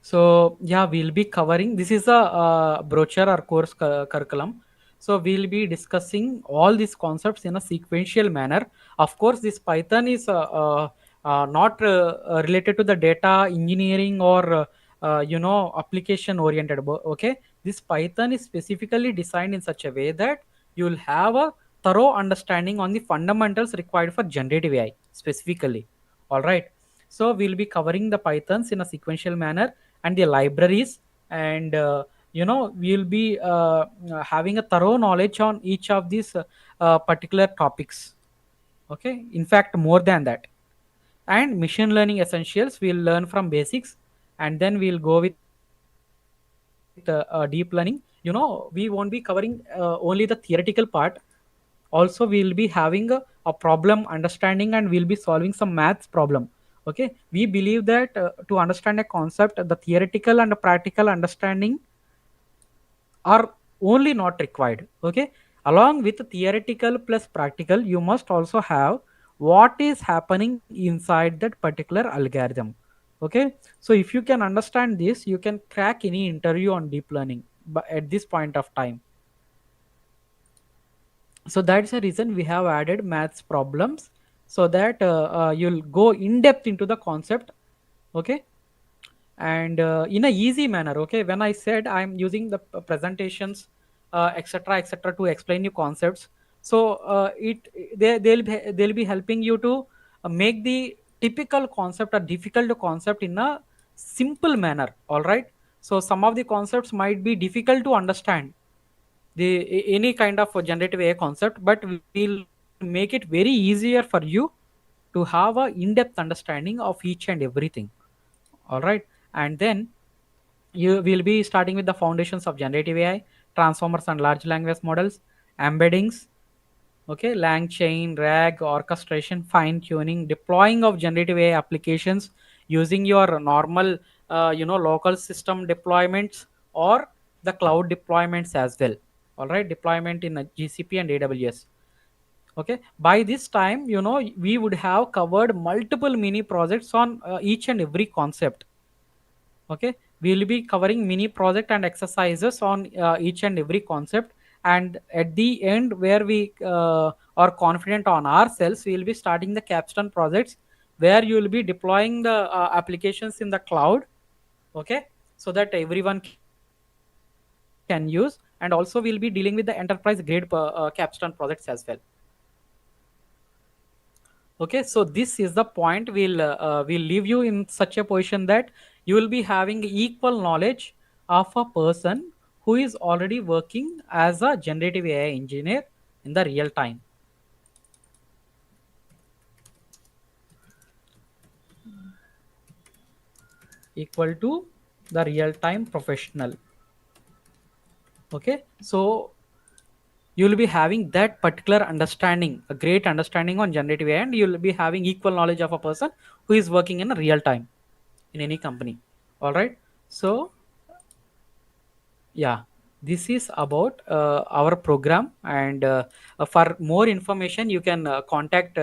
So yeah, we'll be covering. This is a brochure or course curriculum. So we'll be discussing all these concepts in a sequential manner. Of course, this Python is not related to the data engineering or application oriented. Okay, this Python is specifically designed in such a way that you'll have a thorough understanding on the fundamentals required for generative AI specifically. All right. So we'll be covering the Pythons in a sequential manner and the libraries, and we'll be having a thorough knowledge on each of these particular topics. Okay, in fact more than that. And machine learning essentials, we'll learn from basics, and then we'll go with deep learning. We won't be covering only the theoretical part. Also we'll be having a problem understanding, and we'll be solving some maths problem. Okay, we believe that to understand a concept, the theoretical and the practical understanding are only not required. Okay, along with theoretical plus practical, you must also have what is happening inside that particular algorithm. Okay, so if you can understand this, you can crack any interview on deep learning, but at this point of time. So that's the reason we have added maths problems, so that you'll go in depth into the concept. Okay, and in a easy manner. Okay, when I said I'm using the presentations, etc etc to explain you concepts, so they'll be helping you to make the typical concept or difficult concept in a simple manner. All right, so some of the concepts might be difficult to understand, any kind of a generative AI concept, but we'll make it very easier for you to have a in-depth understanding of each and everything. All right, and then you will be starting with the foundations of generative AI, transformers and large language models, embeddings, okay, lang chain, RAG, orchestration, fine tuning, deploying of generative AI applications using your normal, local system deployments or the cloud deployments as well. All right, deployment in GCP and AWS. Okay, by this time, we would have covered multiple mini projects on each and every concept. Okay, we will be covering mini project and exercises on each and every concept, and at the end where we are confident on ourselves, we will be starting the capstone projects, where you will be deploying the applications in the cloud. Okay, so that everyone can use, and also we'll be dealing with the enterprise grade capstone projects as well. Okay, so this is the point. We'll leave you in such a position that you will be having equal knowledge of a person who is already working as a generative AI engineer in the real time, equal to the real time professional. Okay, so you will be having that particular understanding, a great understanding on generative AI, and you will be having equal knowledge of a person who is working in a real time in any company. All right, so yeah, this is about our program, and for more information you can contact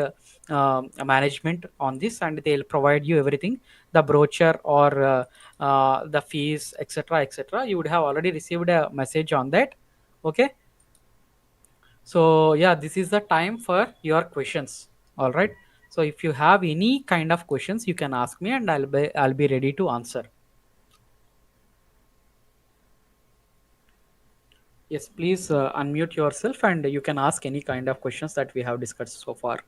management on this, and they'll provide you everything, the brochure or the fees, etc etc. You would have already received a message on that. Okay, so yeah, this is the time for your questions. All right, so if you have any kind of questions, you can ask me, and I'll be ready to answer. Yes, please unmute yourself, and you can ask any kind of questions that we have discussed so far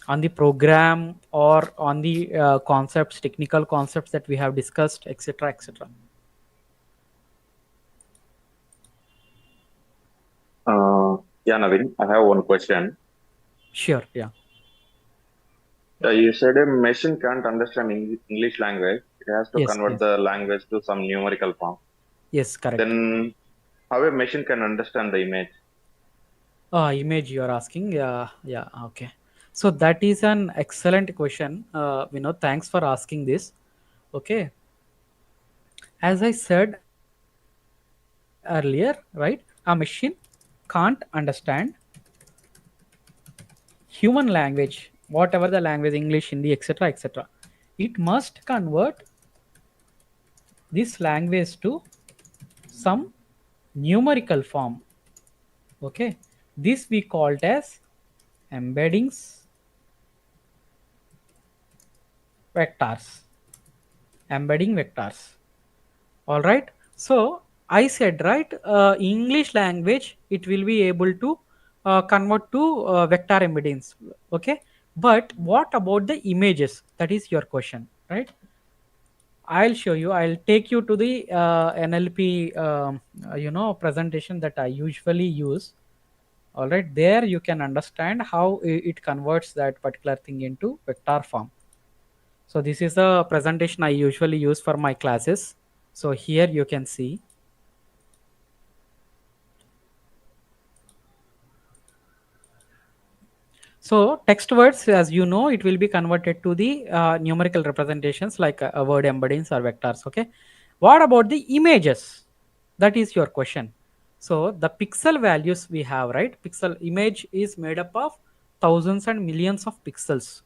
on the program, or on the concepts, technical concepts that we have discussed, etc etc. Yeah, Naveen, I have one question. Sure, yeah. You said a machine can't understand English language. It has to Yes, convert yes, the language to some numerical form. yes, correct. Then how a machine can understand the image? Image you are asking, yeah, yeah, okay. So that is an excellent question. Thanks for asking this. Okay, as I said earlier, right, a machine can't understand human language, whatever the language, English, Hindi, etc etc. It must convert this language to some numerical form. Okay, this we called as embeddings, vectors, embedding vectors. All right, so I said, right, English language, it will be able to convert to vector embeddings. Okay, but what about the images? That is your question, right? I'll show you. I'll take you to the NLP, presentation that I usually use. All right, there you can understand how it converts that particular thing into vector form. So this is a presentation I usually use for my classes. So here you can see. So text words, as you know, it will be converted to the numerical representations like word embeddings or vectors. Okay. What about the images? That is your question. So the pixel values we have, right? Pixel image is made up of thousands and millions of pixels,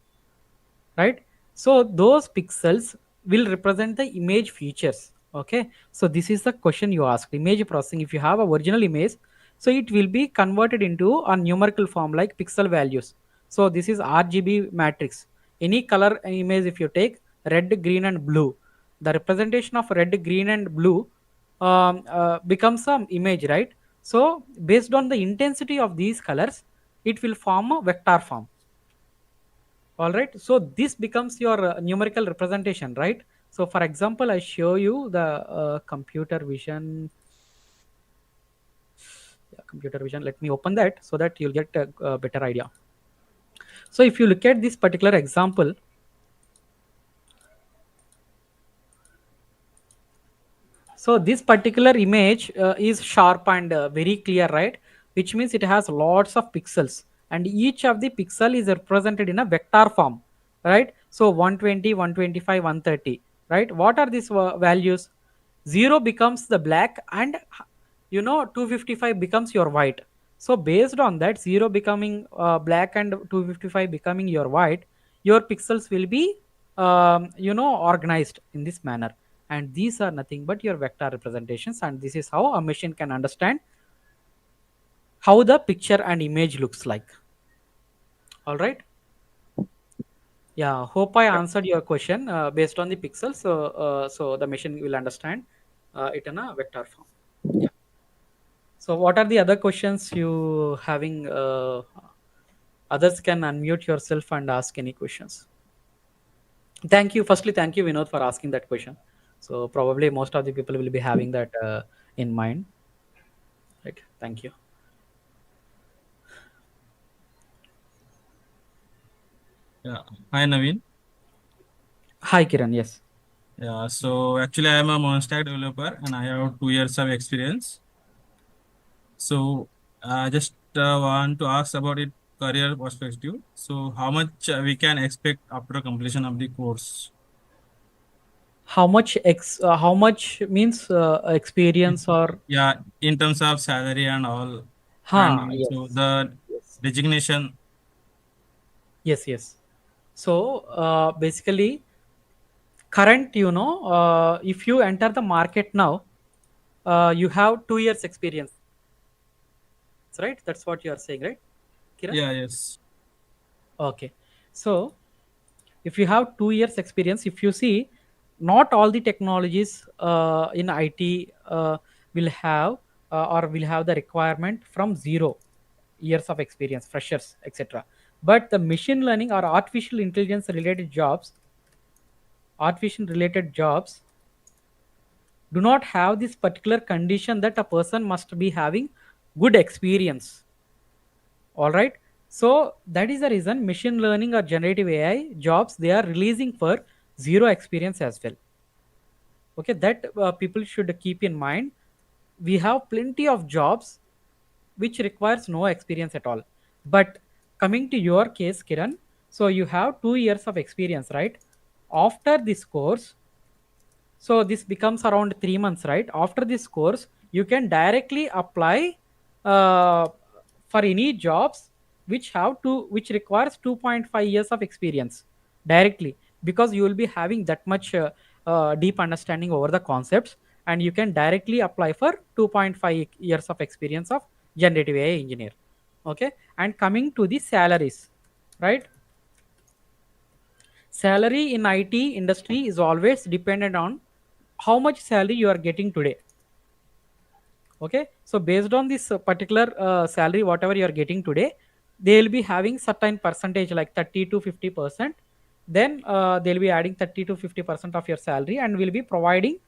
right? So those pixels will represent the image features. Okay, so this is the question you asked. Image processing, if you have a original image, so it will be converted into a numerical form like pixel values. So this is RGB matrix. Any color image, if you take red, green and blue, the representation of red, green and blue becomes an image, right? So based on the intensity of these colors, it will form a vector form. All right, so this becomes your numerical representation, right? So for example, I show you the computer vision. Yeah, computer vision, let me open that so that you'll get a better idea. So if you look at this particular example, so this particular image is sharp and very clear, right? Which means it has lots of pixels, and each of the pixel is represented in a vector form, right? So 120, 125, 130, right? What are these values? 0 becomes the black, and 255 becomes your white. So based on that, 0 becoming black and 255 becoming your white, your pixels will be organized in this manner, and these are nothing but your vector representations, and this is how a machine can understand how the picture and image looks like. All right, yeah, hope I Yeah. answered your question based on the pixels. So the machine will understand it in a vector form. Yeah, so what are the other questions you having? Others can unmute yourself and ask any questions. Thank you, firstly thank you, Vinod, for asking that question. So probably most of the people will be having that in mind, right? Thank you. Yeah. Hi, Naveen. Hi Kiran, yes. Yeah. So actually, I am a Monstack developer and I have 2 years of experience. So I just want to ask about it career perspective. So how much we can expect after completion of the course? How much means experience or Yeah, in terms of salary and all, and also yes, the yes, designation. yes. So basically current, if you enter the market now, you have 2 years experience, right? That's what you are saying, right, Kiran? Yeah. Yes. Okay, so if you have 2 years experience, if you see, not all the technologies in IT will have or will have the requirement from 0 years of experience, freshers, etc. But the machine learning or artificial related jobs do not have this particular condition that a person must be having good experience. All right, so that is the reason machine learning or generative AI jobs, they are releasing for 0 experience as well. Okay, that people should keep in mind. We have plenty of jobs which requires no experience at all. But coming to your case, Kiran, so you have 2 years of experience, right? After this course, so this becomes around 3 months, right? After this course, you can directly apply uh, for any jobs which requires 2.5 years of experience directly, because you will be having that much deep understanding over the concepts, and you can directly apply for 2.5 years of experience of generative AI engineer. Okay, and coming to the salaries, right? Salary in IT industry is always dependent on how much salary you are getting today. Okay, so based on this particular salary, whatever you are getting today, they will be having certain percentage like 30 to 50%. Then they'll be adding 30 to 50% of your salary and will be providing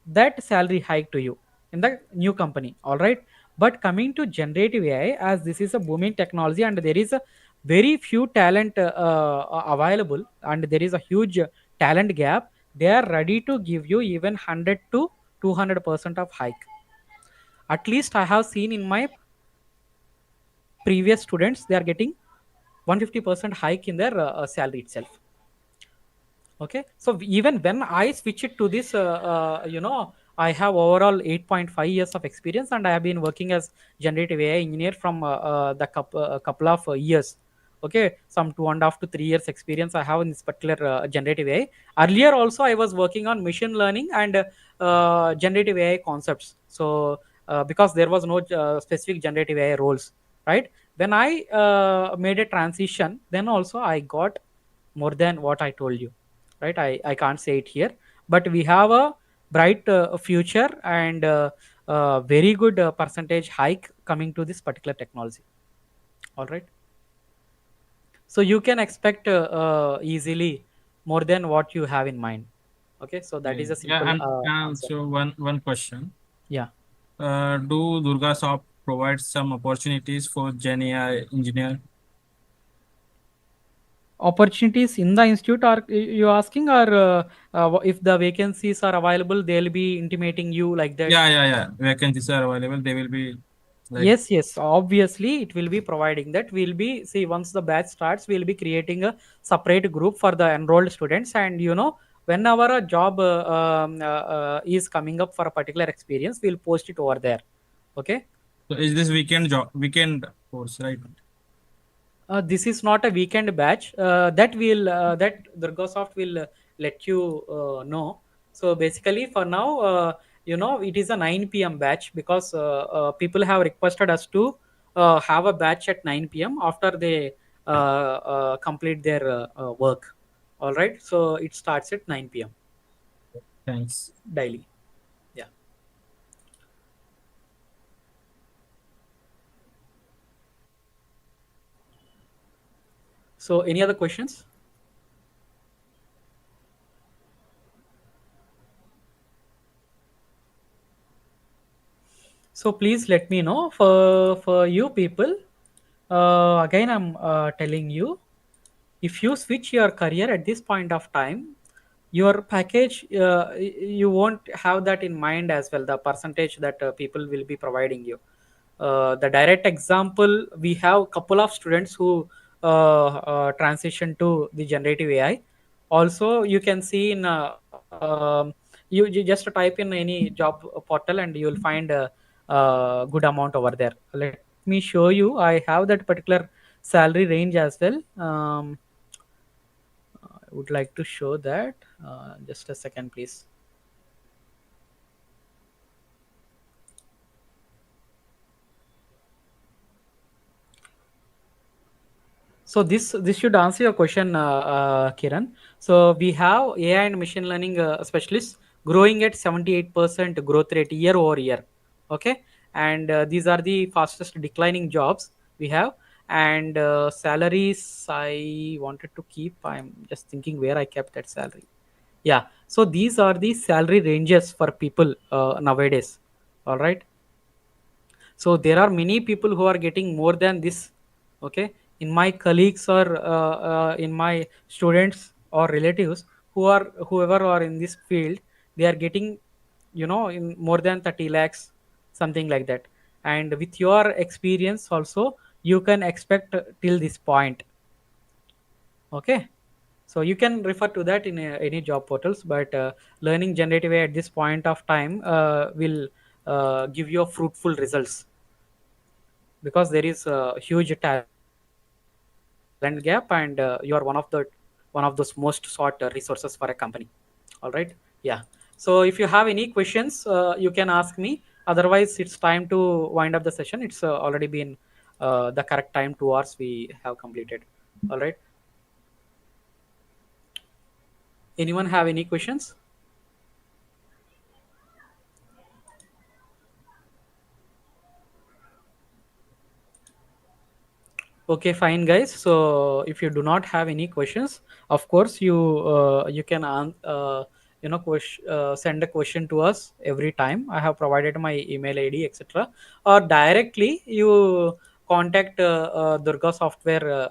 that salary hike to you in the new company. All right, But coming to generative AI, as this is a booming technology and there is a very few talent available, and there is a huge talent gap, they are ready to give you even 100 to 200% of hike. At least I have seen in my previous students, they are getting 150% hike in their salary itself. Okay, so even when I switch it to this I have overall 8.5 years of experience, and I have been working as generative AI engineer from the couple of years. Okay, some 2.5 to 3 years experience I have in this particular generative AI. Earlier also I was working on machine learning and generative AI concepts. So because there was no specific generative AI roles, right? When I made a transition, then also I got more than what I told you, right? I can't say it here, but we have a bright future and very good percentage hike coming to this particular technology. All right, so you can expect easily more than what you have in mind. Okay, so that is Okay. a Yeah, simple and answer. so one question. Yeah, Do Durga Shop provide some opportunities for Gen AI engineer? opportunities in the institute are you asking, or if the vacancies are available they'll be intimating you like that? Yeah. Vacancies are available. They will be like, Yes, yes, obviously it will be providing that. We'll be, see, once the batch starts, we'll be creating a separate group for the enrolled students, and whenever a job is coming up for a particular experience, we'll post it over there. Okay. so is this weekend course, right? This is not a weekend batch. That Durgasoft will let you know. So basically, for now, it is a 9 p.m. batch, because people have requested us to have a batch at 9 p.m. after they complete their work. All right. So it starts at 9 p.m. Thanks. daily. Yeah. So any other questions? So please let me know for you people. Again, I'm telling you, if you switch your career at this point of time, your package, you won't have that in mind as well, the percentage that people will be providing you. The direct example, we have couple of students who transition to the generative AI. Also you can see in you just type in any job portal and you will find a good amount over there. Let me show you, I have that particular salary range as well. I would like to show that. Just a second, please. So this should answer your question, Kiran. So we have AI and machine learning specialists growing at 78% growth rate year over year. Okay, and these are the fastest declining jobs we have. And salaries, I wanted to keep. I'm just thinking where I kept that salary. Yeah. So these are the salary ranges for people nowadays. All right. So there are many people who are getting more than this. Okay, in my colleagues or in my students or relatives, whoever are in this field, they are getting in more than 30 lakhs, something like that. And with your experience also, you can expect till this point. Okay, so you can refer to that in any job portals, but learning generative AI at this point of time will give you a fruitful results, because there is a huge talent gap, and you are one of those most sought resources for a company. All right. Yeah. So if you have any questions, you can ask me. Otherwise, it's time to wind up the session. It's already been the correct time, 2 hours we have completed. All right. Anyone have any questions? Okay, fine, guys. So if you do not have any questions, of course you can send a question to us every time. I have provided my email ID, etc. Or directly you contact Durga Software,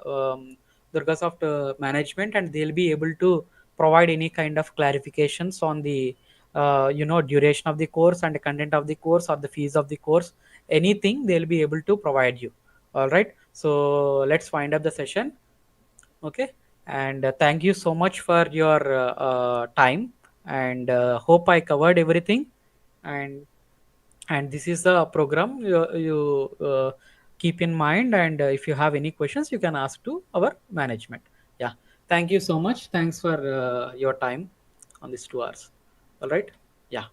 Durga Soft management, and they'll be able to provide any kind of clarifications on the duration of the course and the content of the course or the fees of the course. Anything they'll be able to provide you. All right. So let's wind up the session. Okay. And thank you so much for your time, and hope I covered everything. And and this is the program you keep in mind, and if you have any questions you can ask to our management. Yeah, thank you so much. Thanks for your time on these 2 hours. All right. Yeah.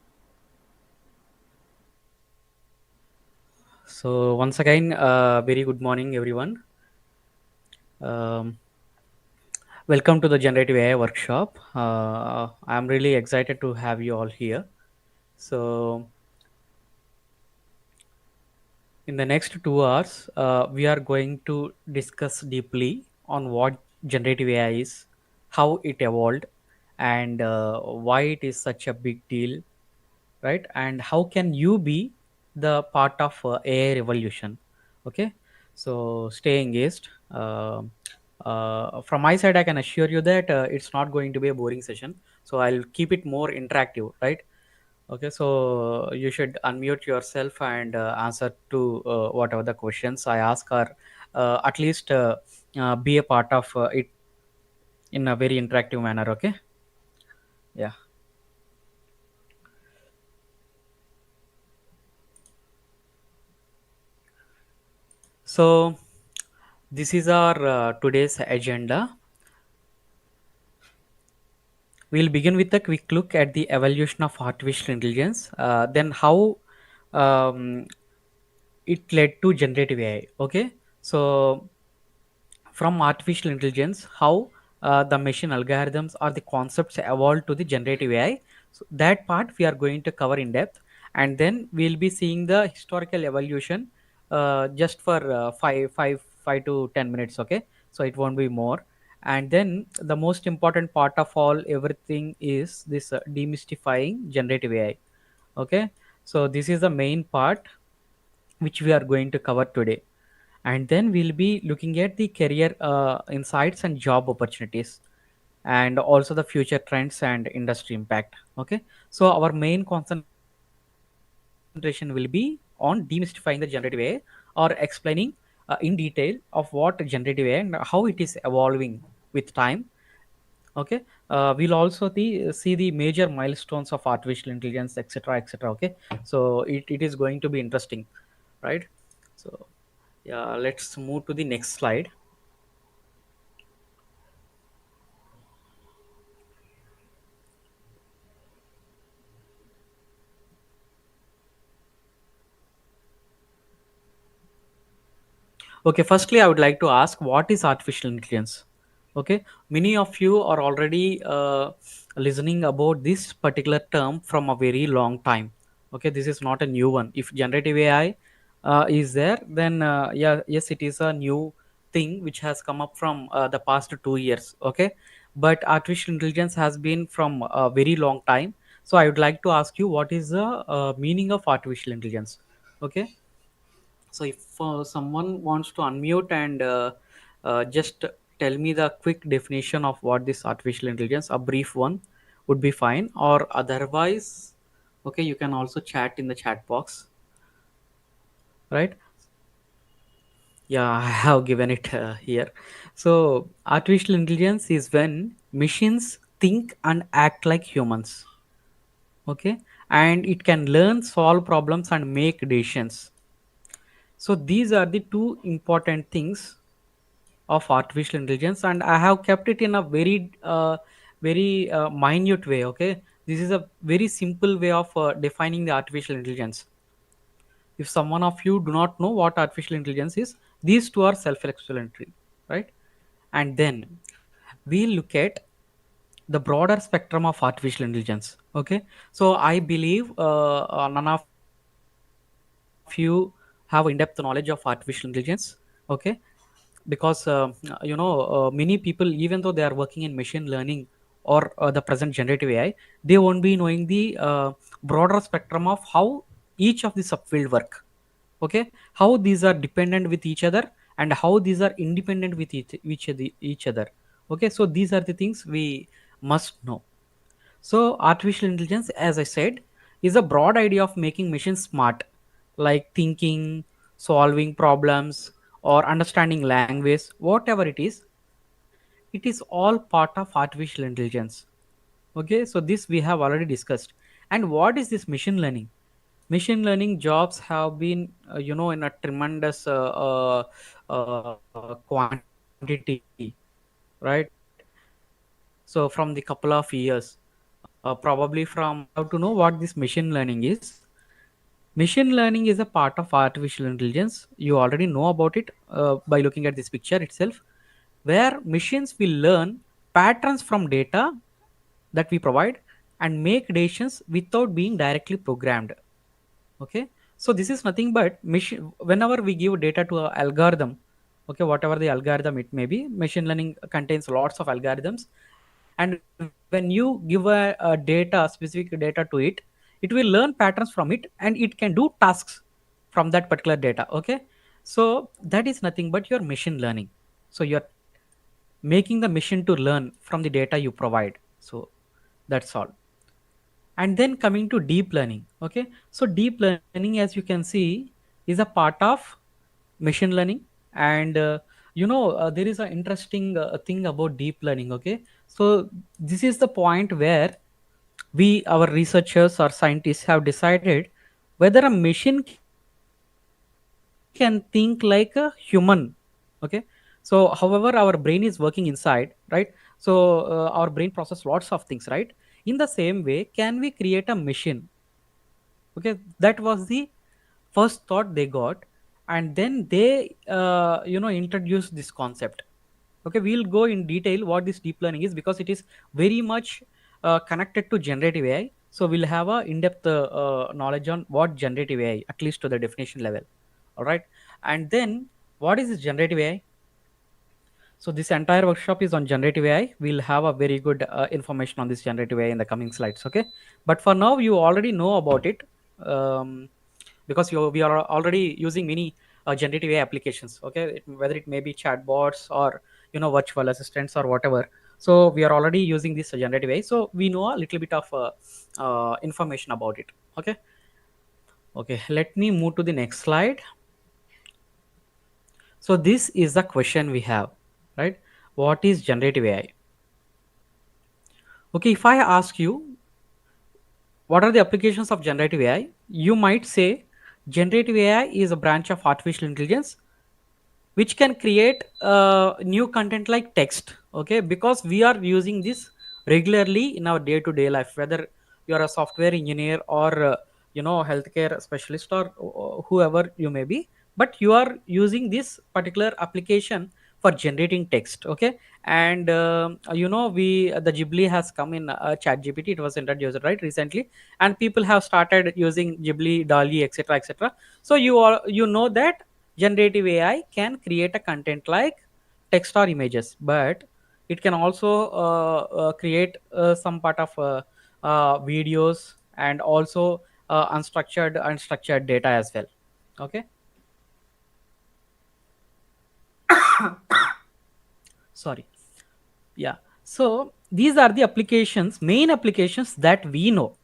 So once again, very good morning everyone. um, Welcome to the Generative AI workshop. I'm really excited to have you all here. So, in the next 2 hours, we are going to discuss deeply on what generative AI is, how it evolved, and why it is such a big deal, right? And how can you be the part of AI revolution? Okay, so stay engaged. From my side, I can assure you that it's not going to be a boring session. So I'll keep it more interactive, right? Okay, so you should unmute yourself and answer to whatever the questions I ask, or at least be a part of it in a very interactive manner. Okay, yeah. So this is our today's agenda. We'll begin with a quick look at the evolution of artificial intelligence, then how um, it led to generative AI. Okay, so from artificial intelligence, how the machine algorithms or the concepts evolved to the generative AI. So that part we are going to cover in depth, and then we'll be seeing the historical evolution just for 5 to 10 minutes. Okay, so it won't be more. And then the most important part of all everything is this demystifying generative AI. Okay, so this is the main part which we are going to cover today. And then we'll be looking at the career insights and job opportunities, and also the future trends and industry impact. Okay, so our main concentration will be on demystifying the generative AI, or explaining in detail of what generative AI and how it is evolving with time. Okay, we'll also see the major milestones of artificial intelligence, etc., etc. Okay, so it is going to be interesting, right? So yeah, let's move to the next slide. Okay, firstly, I would like to ask, what is artificial intelligence? Okay, many of you are already listening about this particular term from a very long time. Okay, this is not a new one. If generative AI is there, then yeah, yes, it is a new thing which has come up from the past 2 years. Okay, but artificial intelligence has been from a very long time. So I would like to ask you, what is the meaning of artificial intelligence? Okay, so if someone wants to unmute and just tell me the quick definition of what this artificial intelligence, a brief one would be fine, or otherwise, okay, you can also chat in the chat box, right? Yeah, I have given it here. So artificial intelligence is when machines think and act like humans. Okay, and it can learn, solve problems, and make decisions. So these are the two important things of artificial intelligence, and I have kept it in a very minute way. Okay, this is a very simple way of defining the artificial intelligence. If someone of you do not know what artificial intelligence is, these two are self-explanatory, right? And then we look at the broader spectrum of artificial intelligence. Okay, so I believe none of you have in-depth knowledge of artificial intelligence. Okay, because many people, even though they are working in machine learning, or the present generative AI, they won't be knowing the broader spectrum of how each of the subfield work. Okay, how these are dependent with each other and how these are independent with each other. Okay, so these are the things we must know. So artificial intelligence, as I said, is a broad idea of making machines smart, like thinking, solving problems, or understanding language, whatever it is. It is all part of artificial intelligence. Okay, so this we have already discussed. And what is this machine learning? Machine learning jobs have been, in a tremendous quantity, right? So from the couple of years, probably from we have to know what this machine learning is. Machine learning is a part of artificial intelligence. You already know about it by looking at this picture itself, where machines will learn patterns from data that we provide and make decisions without being directly programmed. Okay, so this is nothing but machine. Whenever we give data to an algorithm, okay, whatever the algorithm it may be, machine learning contains lots of algorithms, and when you give a data, specific data to it, it will learn patterns from it and it can do tasks from that particular data. Okay, so that is nothing but your machine learning. So you're making the machine to learn from the data you provide. So that's all. And then coming to deep learning. Okay, so deep learning, as you can see, is a part of machine learning. And there is an interesting thing about deep learning. Okay, so this is the point where we, our researchers or scientists, have decided whether a machine can think like a human. Okay, so however our brain is working inside, right? So our brain process lots of things, right? In the same way, can we create a machine? Okay, that was the first thought they got. And then they introduced this concept. Okay, we'll go in detail what this deep learning is, because it is very much connected to generative AI. So we'll have a in-depth knowledge on what generative AI, at least to the definition level. All right, and then what is this generative AI? So this entire workshop is on generative AI. We'll have a very good information on this generative AI in the coming slides. Okay, but for now you already know about it, um, because we are already using many generative AI applications. Okay, whether it may be chatbots or virtual assistants or whatever. So we are already using this generative AI. So we know a little bit of information about it. Okay. Okay. Let me move to the next slide. So this is the question we have, right? What is generative AI? Okay, if I ask you what are the applications of generative AI, you might say generative AI is a branch of artificial intelligence which can create new content like text. Okay, because we are using this regularly in our day to day life, whether you are a software engineer or healthcare specialist or whoever you may be, but you are using this particular application for generating text. Okay, and we the Ghibli has come in chat gpt, it was introduced right recently, and people have started using Ghibli, Dali, etc., etc. So you know that generative AI can create a content like text or images, but it can also some part of videos, and also unstructured data as well. Okay, sorry. Yeah, so these are the applications, main applications that we know,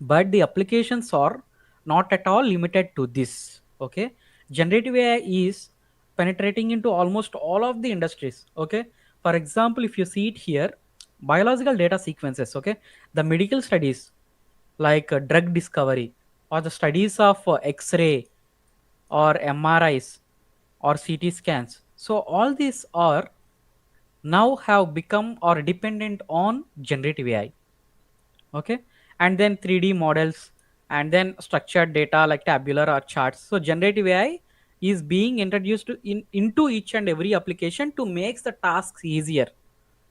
but the applications are not at all limited to this. Okay, generative AI is penetrating into almost all of the industries. Okay, for example, if you see it here, biological data sequences. Okay, the medical studies like drug discovery, or the studies of x-ray or MRIs or CT scans. So all these are now have become or dependent on generative AI. Okay, and then 3D models, and then structured data like tabular or charts. So generative AI is being introduced into each and every application to make the tasks easier.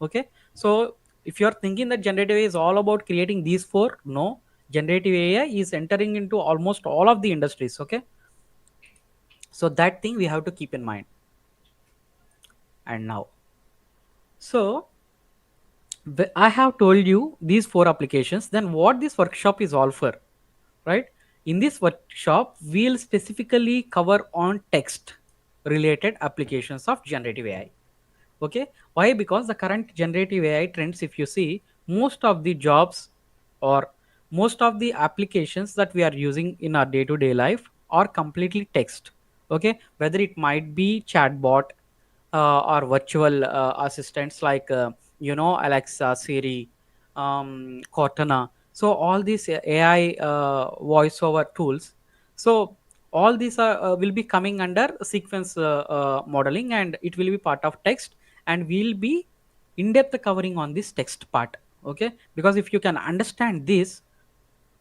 Okay, so if you're thinking that generative AI is all about creating these four, no, generative AI is entering into almost all of the industries. Okay, so that thing we have to keep in mind. And now, so I have told you these four applications. Then what this workshop is all for, right? In this workshop, we'll specifically cover on text related applications of generative AI. Okay, why? Because the current generative AI trends, if you see, most of the jobs or most of the applications that we are using in our day-to-day life are completely text. Okay, whether it might be chatbot or virtual assistants like Alexa, Siri, Cortana. So all these AI voiceover tools. So all these are will be coming under sequence modeling, and it will be part of text, and we'll be in depth covering on this text part. Okay, because if you can understand this,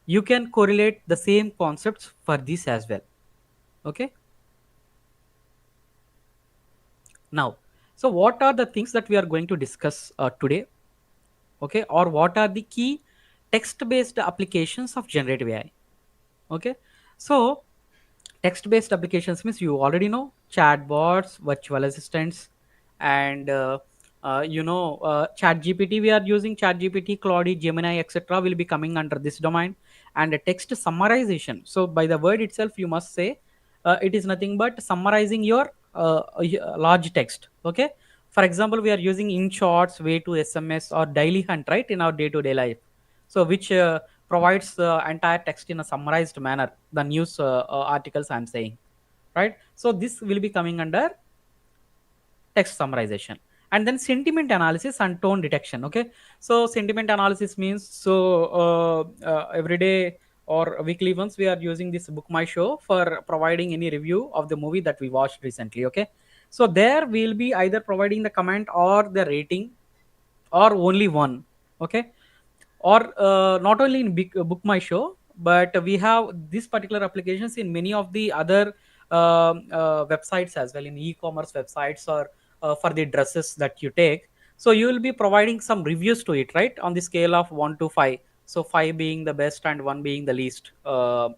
you can correlate the same concepts for this as well. Okay, now, so what are the things that we are going to discuss today? Okay, or what are the key text based applications of generative AI? Okay, so text based applications means you already know chatbots, virtual assistants, and chat gpt. We are using chat gpt, claude, gemini, etc. will be coming under this domain. And text summarization, so by the word itself you must say it is nothing but summarizing your large text. Okay, for example, we are using in shots, way to sms or daily hunt, right, in our day to day life. So which provides the entire text in a summarized manner, the news articles I'm saying, right? So this will be coming under text summarization. And then sentiment analysis and tone detection. Okay, so sentiment analysis means, so every day or weekly once we are using this book my show for providing any review of the movie that we watched recently. Okay, so there we'll be either providing the comment or the rating, or only one. Okay, or not only in book my show, but we have this particular applications in many of the other websites as well, in e-commerce websites, or for the dresses that you take. So you will be providing some reviews to it, right, on the scale of 1 to 5. So 5 being the best and 1 being the least a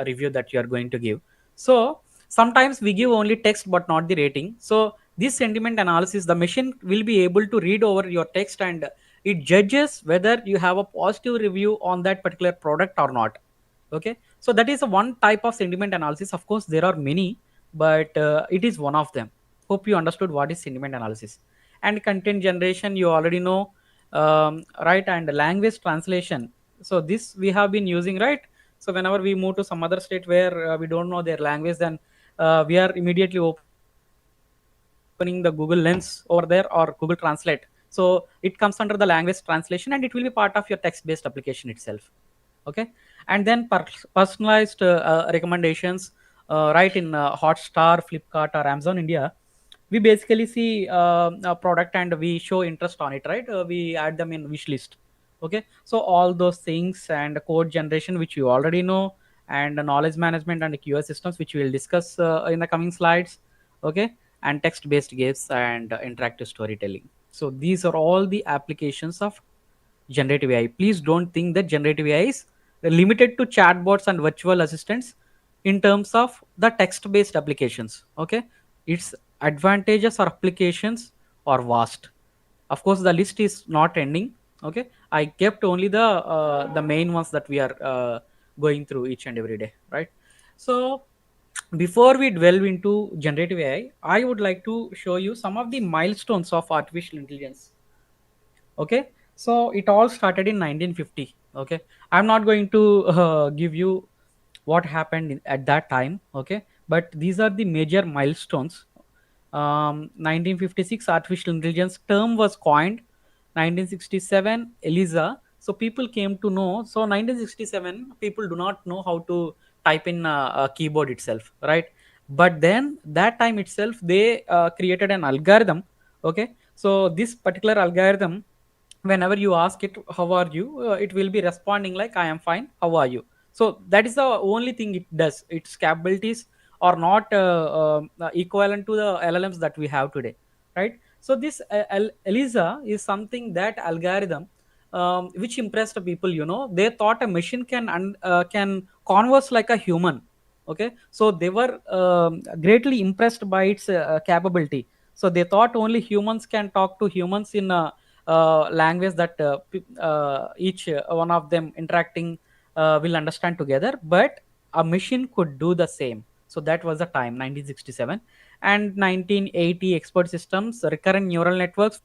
review that you are going to give. So sometimes we give only text but not the rating. So this sentiment analysis, the machine will be able to read over your text, and it judges whether you have a positive review on that particular product or not. Okay, so that is a one type of sentiment analysis. Of course there are many, but it is one of them. Hope you understood what is sentiment analysis. And content generation, you already know, right? And language translation, so this we have been using, right? So whenever we move to some other state where we don't know their language, then we are immediately opening the Google Lens over there or Google Translate. So it comes under the language translation, and it will be part of your text based application itself. Okay, and then personalized recommendations, right, in Hotstar, Flipkart, or Amazon India. We basically see a product and we show interest on it, right? We add them in wish list. Okay, so all those things, and code generation, which you already know, and knowledge management and QA systems, which we will discuss in the coming slides. Okay, and text based games and interactive storytelling. So these are all the applications of generative AI. Please don't think that generative AI is limited to chatbots and virtual assistants in terms of the text based applications. Okay, its advantages or applications are vast. Of course the list is not ending. Okay, I kept only the main ones that we are going through each and every day, right? So before we delve into generative AI, I would like to show you some of the milestones of artificial intelligence. Okay, so it all started in 1950. Okay, I'm not going to give you what happened at that time. Okay, but these are the major milestones. 1956 artificial intelligence term was coined. 1967 ELIZA, so people came to know. So 1967 people do not know how to type in a keyboard itself, right? But then that time itself they created an algorithm. Okay, so this particular algorithm, whenever you ask it how are you, it will be responding like I am fine, how are you. So that is the only thing it does. Its capabilities are not equivalent to the llms that we have today, right? So this elisa is something, that algorithm, which impressed the people. They thought a machine can converse like a human. Okay, so they were greatly impressed by its capability. So they thought only humans can talk to humans in language that each one of them interacting will understand together, but a machine could do the same. So that was the time 1967. And 1980 expert systems, recurrent neural networks